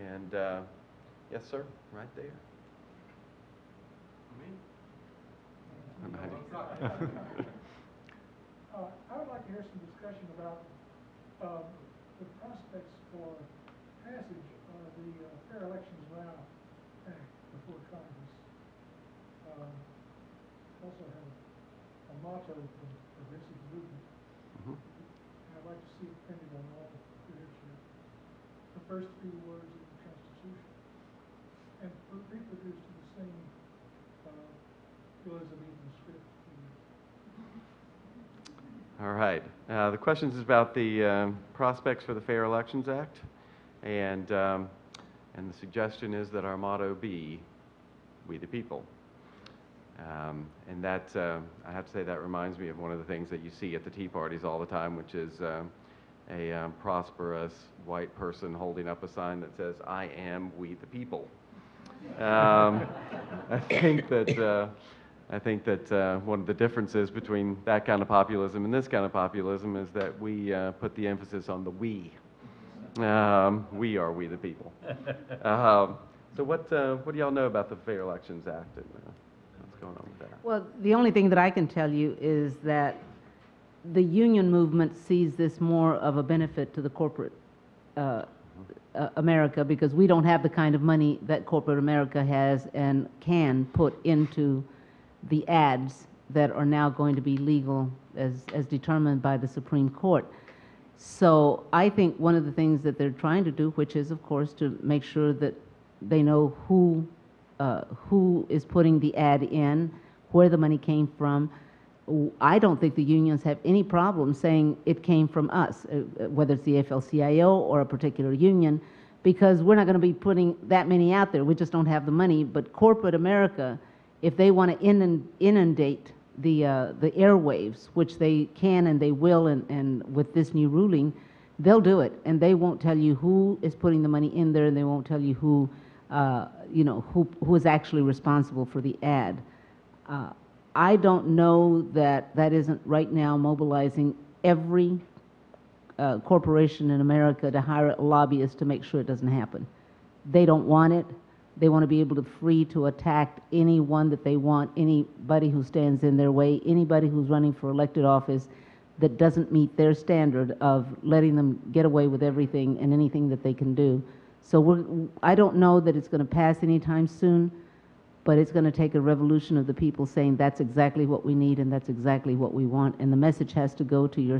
And yes, sir, right there. I would like to hear some discussion about the prospects for passage of the Fair Elections Now Act before Congress. Also have a motto for the progressive movement. And I'd like to see it printed on all the literature. The first few words of the Constitution, and reproduced in the same Elizabethan script. All right. The question is about the prospects for the Fair Elections Act, and the suggestion is that our motto be, "We the people." And that, I have to say, that reminds me of one of the things that you see at the tea parties all the time, which is a prosperous white person holding up a sign that says, "I am we the people." I think that one of the differences between that kind of populism and this kind of populism is that we put the emphasis on the we. We are we the people. So what do y'all know about the Fair Elections Act, and what's going on with that? Well, the only thing that I can tell you is that the union movement sees this more of a benefit to the corporate America, because we don't have the kind of money that corporate America has and can put into the ads that are now going to be legal as determined by the Supreme Court. So I think one of the things that they're trying to do, which is, of course, to make sure that they know who is putting the ad in, where the money came from. I don't think the unions have any problem saying it came from us, whether it's the AFL-CIO or a particular union, because we're not going to be putting that many out there. We just don't have the money. But corporate America, if they want to inundate the airwaves, which they can and they will, and with this new ruling, they'll do it, and they won't tell you who is putting the money in there, and they won't tell you who is actually responsible for the ad. I don't know that that isn't right now mobilizing every corporation in America to hire a lobbyist to make sure it doesn't happen. They don't want it. They want to be able to free to attack anyone that they want, anybody who stands in their way, anybody who's running for elected office that doesn't meet their standard of letting them get away with everything and anything that they can do. So I don't know that it's going to pass anytime soon, but it's going to take a revolution of the people saying that's exactly what we need and that's exactly what we want. And the message has to go to your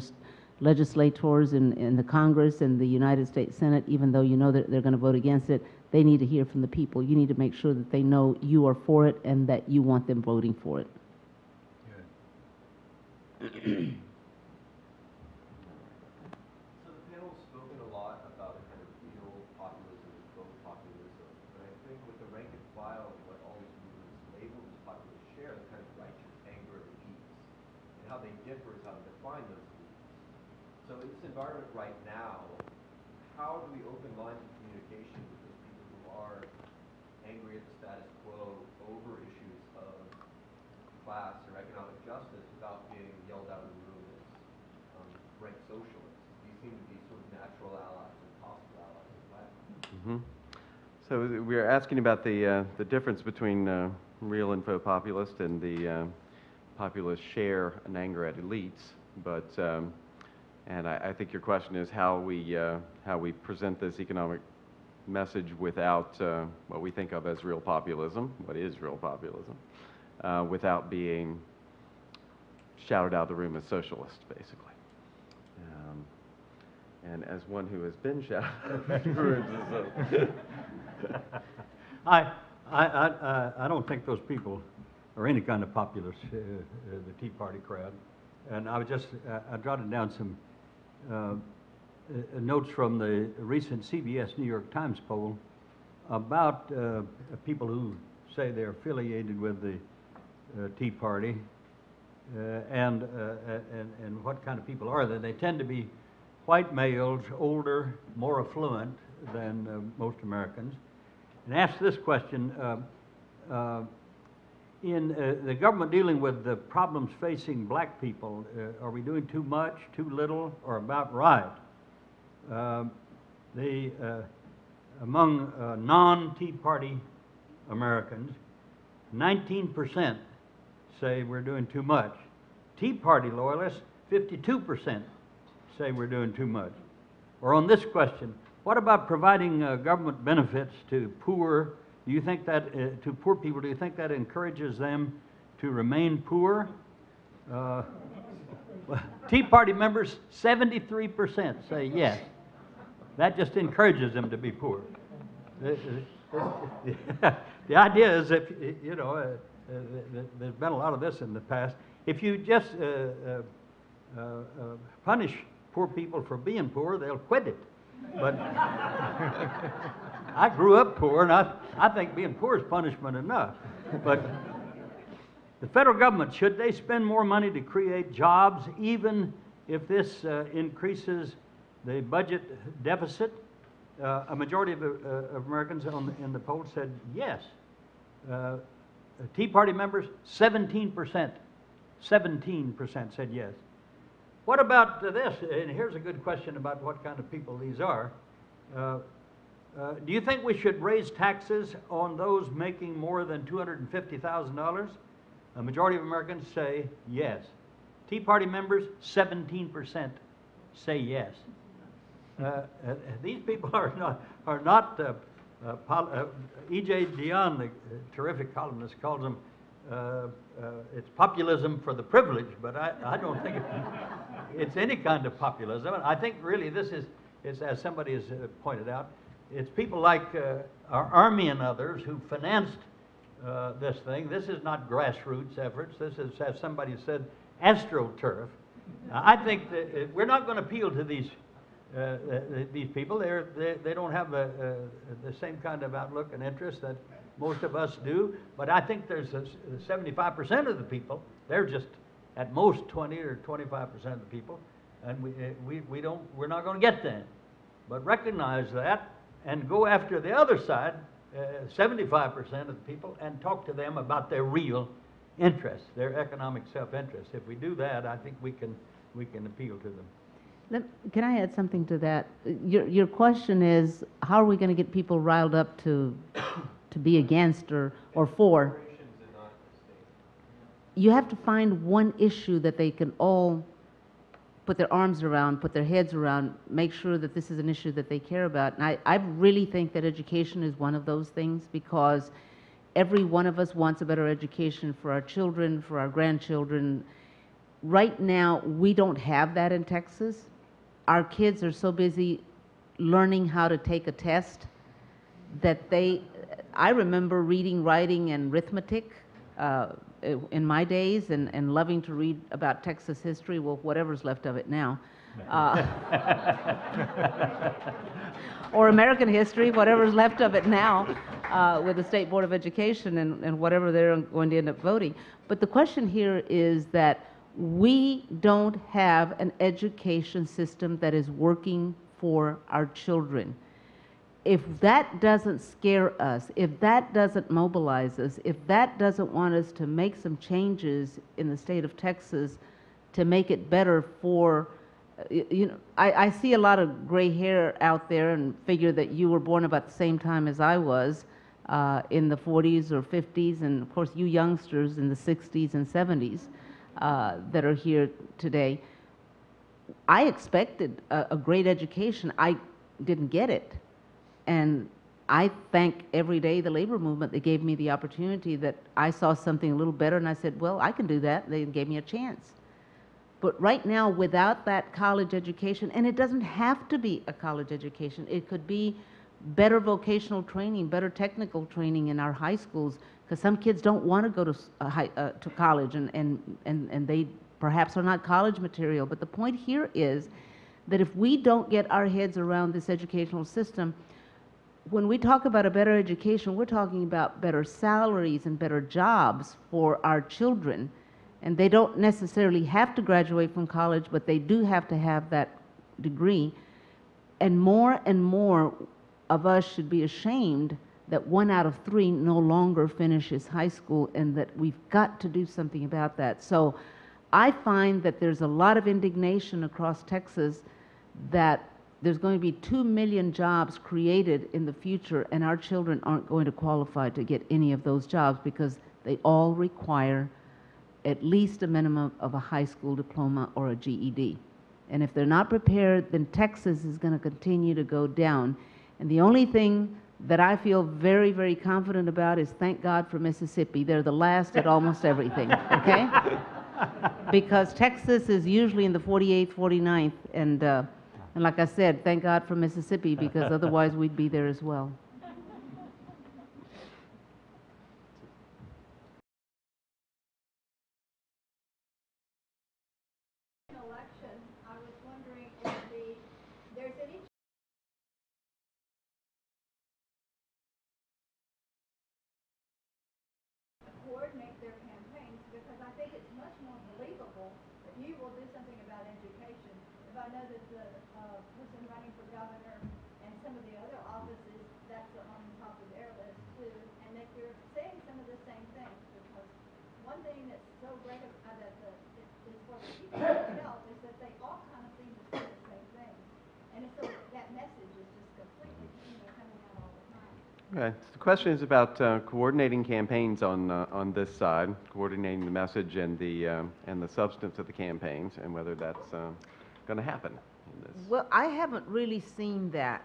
legislators in the Congress and the United States Senate, even though you know that they're going to vote against it. They need to hear from the people. You need to make sure that they know you are for it and that you want them voting for it. So the panel's spoken a lot about kind of real find those leads. So in this environment right now, how do we open lines of communication with those people who are angry at the status quo over issues of class or economic justice without being yelled out of the room as rank socialists? These seem to be sort of natural allies and possible allies as well. Mm-hmm. So we're asking about the difference between real info populist and the populist share an anger at elites, but and I think your question is how we present this economic message without what we think of as real populism, what is real populism, without being shouted out of the room as socialist, basically. And as one who has been shouted out of the room I don't think those people are any kind of populist, the Tea Party crowd. And I jotted down some notes from the recent CBS New York Times poll about people who say they're affiliated with the Tea Party and what kind of people are they. They tend to be white males, older, more affluent than most Americans. And ask this question, in the government dealing with the problems facing black people, are we doing too much, too little, or about right? Among non-Tea Party Americans, 19% say we're doing too much. Tea Party loyalists, 52% say we're doing too much. Or on this question, what about providing government benefits to poor? Do you think that to poor people? Do you think that encourages them to remain poor? Tea Party members, 73% say yes. That just encourages them to be poor. The idea is, if you know, there's been a lot of this in the past. If you just punish poor people for being poor, they'll quit it. But I grew up poor, and I think being poor is punishment enough. But the federal government, should they spend more money to create jobs, even if this increases the budget deficit? A majority of Americans in the poll said yes. Tea Party members, 17%. 17% said yes. What about this? And here's a good question about what kind of people these are. Do you think we should raise taxes on those making more than $250,000? A majority of Americans say yes. Tea Party members, 17% say yes. These people are not E.J. Dionne, the terrific columnist, calls them it's populism for the privileged, but I don't think it's any kind of populism. I think really this is as somebody has pointed out, it's people like our Army and others who financed this thing. This is not grassroots efforts. This is, as somebody said, astroturf. I think that we're not going to appeal to these people. They don't have the same kind of outlook and interest that most of us do. But I think there's 75% of the people. They're just at most 20 or 25% of the people, and we're not going to get them. But recognize that and go after the other side, 75% of the people, and talk to them about their real interests, their economic self-interest. If we do that, I think we can appeal to them. Can I add something to that? Your question is, how are we going to get people riled up to be against or for? You have to find one issue that they can all put their arms around, put their heads around, make sure that this is an issue that they care about. And I really think that education is one of those things, because every one of us wants a better education for our children, for our grandchildren. Right now, we don't have that in Texas. Our kids are so busy learning how to take a test that I remember reading, writing, and arithmetic in my days, and loving to read about Texas history, well, whatever's left of it now. Or American history, whatever's left of it now, with the State Board of Education and whatever they're going to end up voting. But the question here is that We don't have an education system that is working for our children. If that doesn't scare us, if that doesn't mobilize us, if that doesn't want us to make some changes in the state of Texas to make it better for, you know, I see a lot of gray hair out there and figure that you were born about the same time as I was, in the 40s or 50s, and of course you youngsters in the 60s and 70s that are here today. I expected a great education. I didn't get it. And I thank every day the labor movement that gave me the opportunity, that I saw something a little better and I said, well, I can do that. They gave me a chance. But right now, without that college education, and it doesn't have to be a college education, it could be better vocational training, better technical training in our high schools, because some kids don't want to go to college, and they perhaps are not college material. But the point here is that if we don't get our heads around this educational system, when we talk about a better education, we're talking about better salaries and better jobs for our children. And they don't necessarily have to graduate from college, but they do have to have that degree. And more of us should be ashamed that 1 out of 3 no longer finishes high school, and that we've got to do something about that. So I find that there's a lot of indignation across Texas that there's going to be 2 million jobs created in the future, and our children aren't going to qualify to get any of those jobs because they all require at least a minimum of a high school diploma or a GED. And if they're not prepared, then Texas is going to continue to go down. And the only thing that I feel very, very confident about is, thank God for Mississippi. They're the last at almost everything, okay? Because Texas is usually in the 48th, 49th, and like I said, thank God for Mississippi, because otherwise we'd be there as well. Election, I was wondering if there's any coordinate their campaigns, because I think it's much more believable that you will do something about education. If I know that the person running for governor and some of the other offices, that's on the top of their list too, and that you're saying some of the same things, because one thing that's so great about is for the people themselves is that they all kind of seem to say the same thing, and so that message is just completely, coming out all the time. Okay, so the question is about coordinating campaigns on this side, coordinating the message and the substance of the campaigns, and whether that's going to happen in this. Well, I haven't really seen that,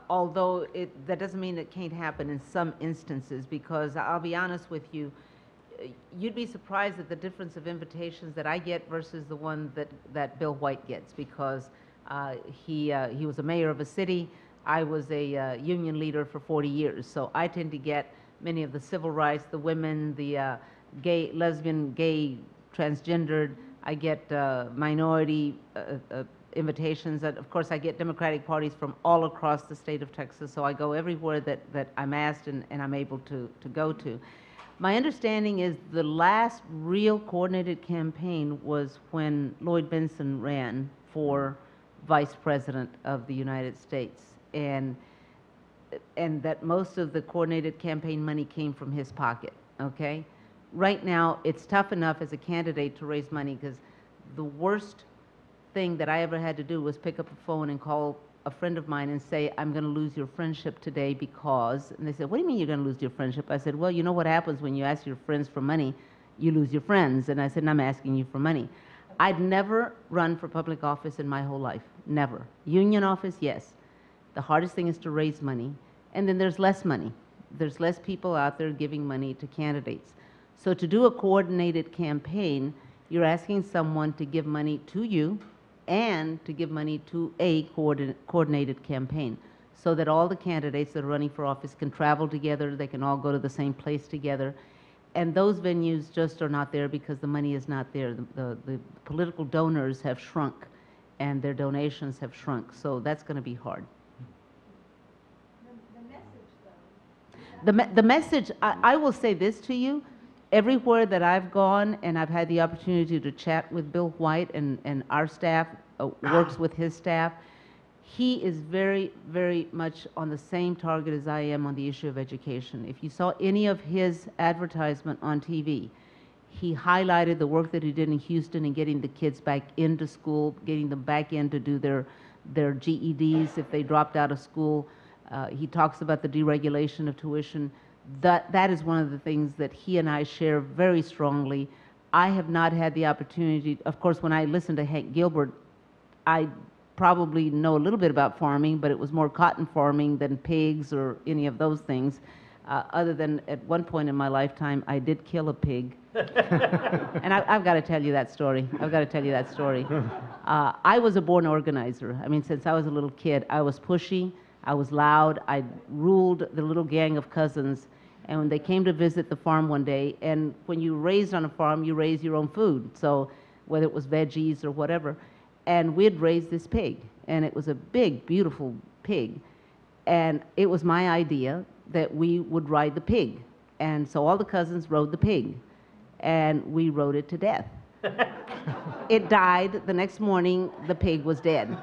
although that doesn't mean it can't happen in some instances, because I'll be honest with you, you'd be surprised at the difference of invitations that I get versus the one that Bill White gets, because he was a mayor of a city. I was a union leader for 40 years, so I tend to get many of the civil rights, the women, the gay, lesbian, gay, transgendered. I get minority invitations, and of course I get Democratic parties from all across the state of Texas, so I go everywhere that I'm asked and I'm able to go to. My understanding is the last real coordinated campaign was when Lloyd Bentsen ran for Vice President of the United States, and that most of the coordinated campaign money came from his pocket, okay? Right now, it's tough enough as a candidate to raise money, because the worst thing that I ever had to do was pick up a phone and call a friend of mine and say, I'm going to lose your friendship today because, and they said, what do you mean you're going to lose your friendship? I said, well, you know what happens when you ask your friends for money, you lose your friends. And I said, and I'm asking you for money. I'd never run for public office in my whole life, never. Union office, yes. The hardest thing is to raise money, and then there's less money. There's less people out there giving money to candidates. So to do a coordinated campaign, you're asking someone to give money to you and to give money to a coordinated campaign, so that all the candidates that are running for office can travel together, they can all go to the same place together. And those venues just are not there because the money is not there. The political donors have shrunk, and their donations have shrunk, so that's going to be hard. The message, though. The message, I will say this to you, everywhere that I've gone and I've had the opportunity to chat with Bill White and our staff works with his staff, he is very, very much on the same target as I am on the issue of education. If you saw any of his advertisement on TV, he highlighted the work that he did in Houston in getting the kids back into school, getting them back in to do their GEDs if they dropped out of school. He talks about the deregulation of tuition. That is one of the things that he and I share very strongly. I have not had the opportunity, of course, when I listened to Hank Gilbert, I probably know a little bit about farming, but it was more cotton farming than pigs or any of those things. Other than at one point in my lifetime, I did kill a pig. And I've got to tell you that story. I've got to tell you that story. I was a born organizer. I mean, since I was a little kid, I was pushy, I was loud, I ruled the little gang of cousins. And when they came to visit the farm one day, and when you raised on a farm, you raise your own food. So whether it was veggies or whatever. And we'd raised this pig, and it was a big, beautiful pig. And it was my idea that we would ride the pig. And so all the cousins rode the pig, and we rode it to death. It died. The next morning, the pig was dead.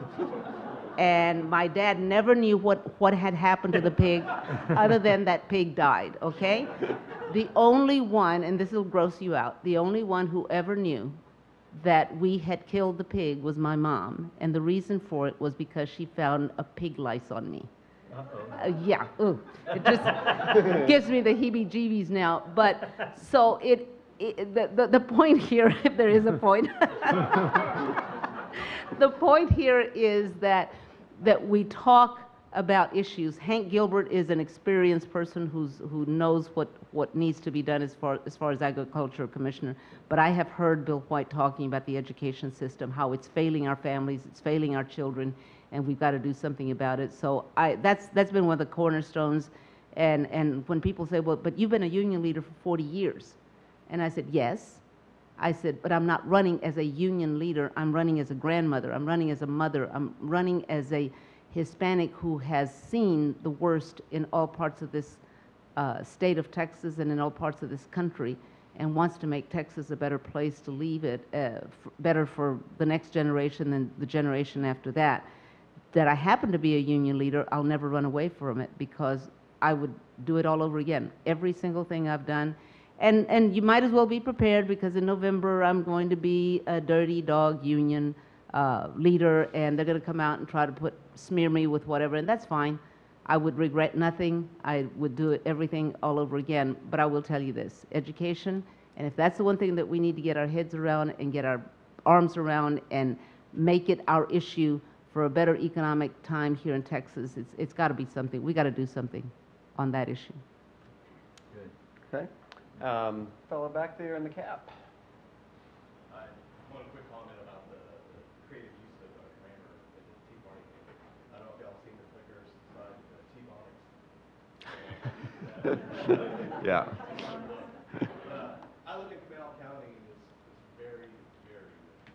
And my dad never knew what had happened to the pig other than that pig died, okay? The only one, and this will gross you out, the only one who ever knew that we had killed the pig was my mom, and the reason for it was because she found a pig lice on me. Yeah, it just gives me the heebie-jeebies now. But so the point here, if there is a point, the point here is that we talk about issues. Hank Gilbert is an experienced person who knows what needs to be done as far as agriculture commissioner. But I have heard Bill White talking about the education system, how it's failing our families, it's failing our children, and we've got to do something about it. So that's been one of the cornerstones. And when people say, well, but you've been a union leader for 40 years. And I said, yes. I said, but I'm not running as a union leader. I'm running as a grandmother. I'm running as a mother. I'm running as a Hispanic who has seen the worst in all parts of this state of Texas and in all parts of this country, and wants to make Texas a better place to leave it, better for the next generation than the generation after that. That I happen to be a union leader, I'll never run away from it, because I would do it all over again. Every single thing I've done. And you might as well be prepared, because in November I'm going to be a dirty dog union leader, and they're going to come out and try to smear me with whatever, and that's fine. I would regret nothing. I would do everything all over again. But I will tell you this, education, and if that's the one thing that we need to get our heads around and get our arms around and make it our issue for a better economic time here in Texas, it's got to be something. We got to do something on that issue. Good. Okay. Fellow back there in the cap. One quick comment about the creative use of grammar in the Tea Party. I don't know if y'all seen the Flickr side of Tea-Bonics. Yeah. I live in Canal County, and it's very, very rich.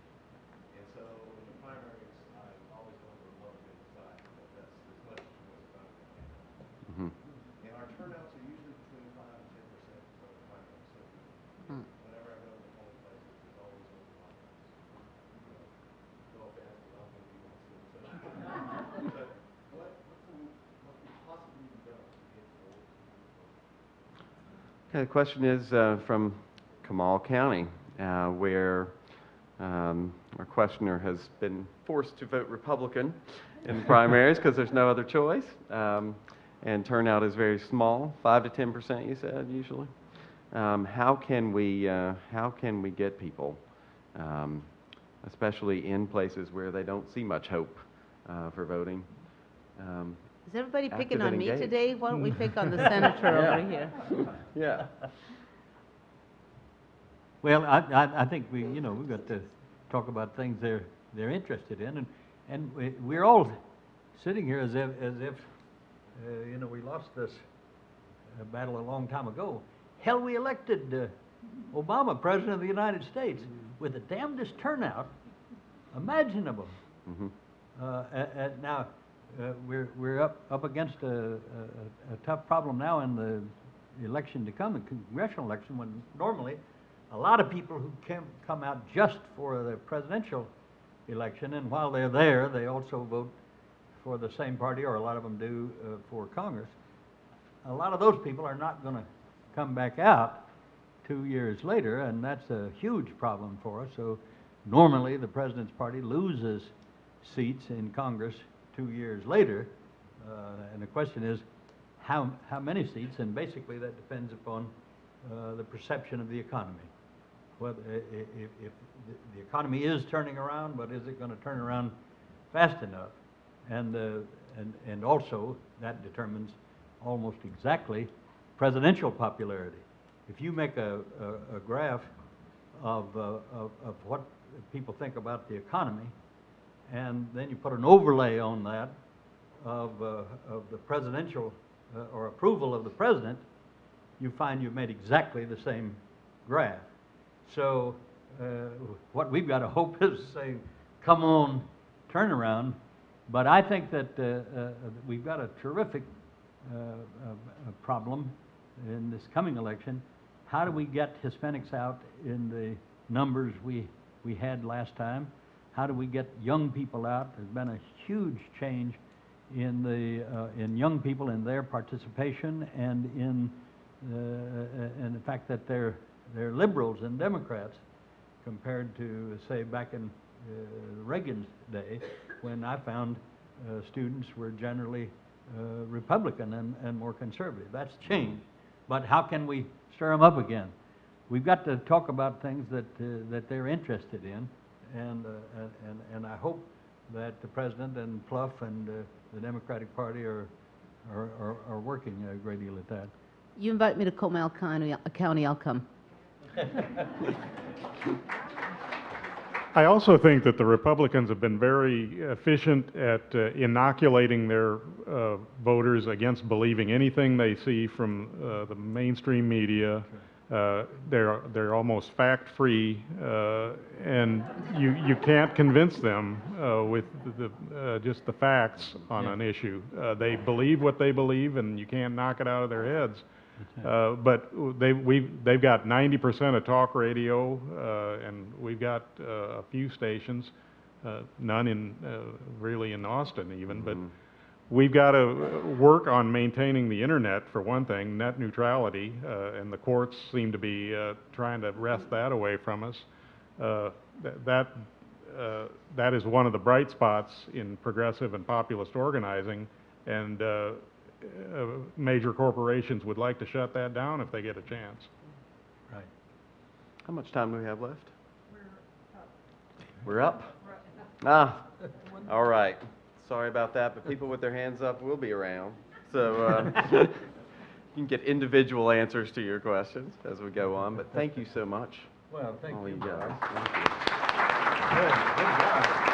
And so in the primaries, I always go to the Republican side, but that's as much as what's done. Mm-hmm. And our turnouts are usually between 5 and 10% for the primaries. So whenever I go to the polling places, there's always over 5%. No offense, but I'm going to be one soon. But what could possibly be done to get forward? Okay, the question is from Kamal County, where our questioner has been forced to vote Republican in the primaries because there's no other choice, and turnout is very small, 5 to 10%. You said usually. How can we get people, especially in places where they don't see much hope for voting? Is everybody Active picking and on me engaged. today? Why don't we pick on the senator over here? Yeah. Well, I think we've got to talk about things they're interested in, and we're all sitting here as if we lost this battle a long time ago. Hell, we elected Obama president of the United States with the damnedest turnout imaginable. Mm-hmm. Now we're up against a tough problem now in election to come, a congressional election, when normally a lot of people who come out just for the presidential election, and while they're there, they also vote for the same party, or a lot of them do for Congress. A lot of those people are not going to come back out 2 years later, and that's a huge problem for us. So normally the president's party loses seats in Congress 2 years later, and the question is how many seats, and basically that depends upon the perception of the economy. Whether, if the economy is turning around, but is it going to turn around fast enough? And also that determines almost exactly presidential popularity. If you make a graph of what people think about the economy, and then you put an overlay on that of the presidential or approval of the president, you find you've made exactly the same graph. So what we've got to hope is say, come on, turnaround. But I think that we've got a terrific problem in this coming election. How do we get Hispanics out in the numbers we had last time? How do we get young people out? There's been a huge change in young people, in their participation, and in the fact that they're liberals and Democrats compared to, say, back in Reagan's day, when I found students were generally Republican and more conservative. That's changed. But how can we stir them up again? We've got to talk about things that they're interested in, and I hope that the president and Pluff and the Democratic Party are working a great deal at that. You invite me to Comal County, I'll come. I also think that the Republicans have been very efficient at inoculating their voters against believing anything they see from the mainstream media. They're almost fact-free, and you can't convince them with just the facts on an issue. They believe what they believe, and you can't knock it out of their heads. But they've got 90% of talk radio, and we've got a few stations, none in really in Austin even, but we've got to work on maintaining the internet, for one thing, net neutrality, and the courts seem to be trying to wrest that away from us. That is one of the bright spots in progressive and populist organizing, and major corporations would like to shut that down if they get a chance. Right. How much time do we have left? We're up? Ah, all right. Sorry about that, but people with their hands up will be around. So you can get individual answers to your questions as we go on, but thank you so much. Well, thank all you guys. guys. Thank you. Good job.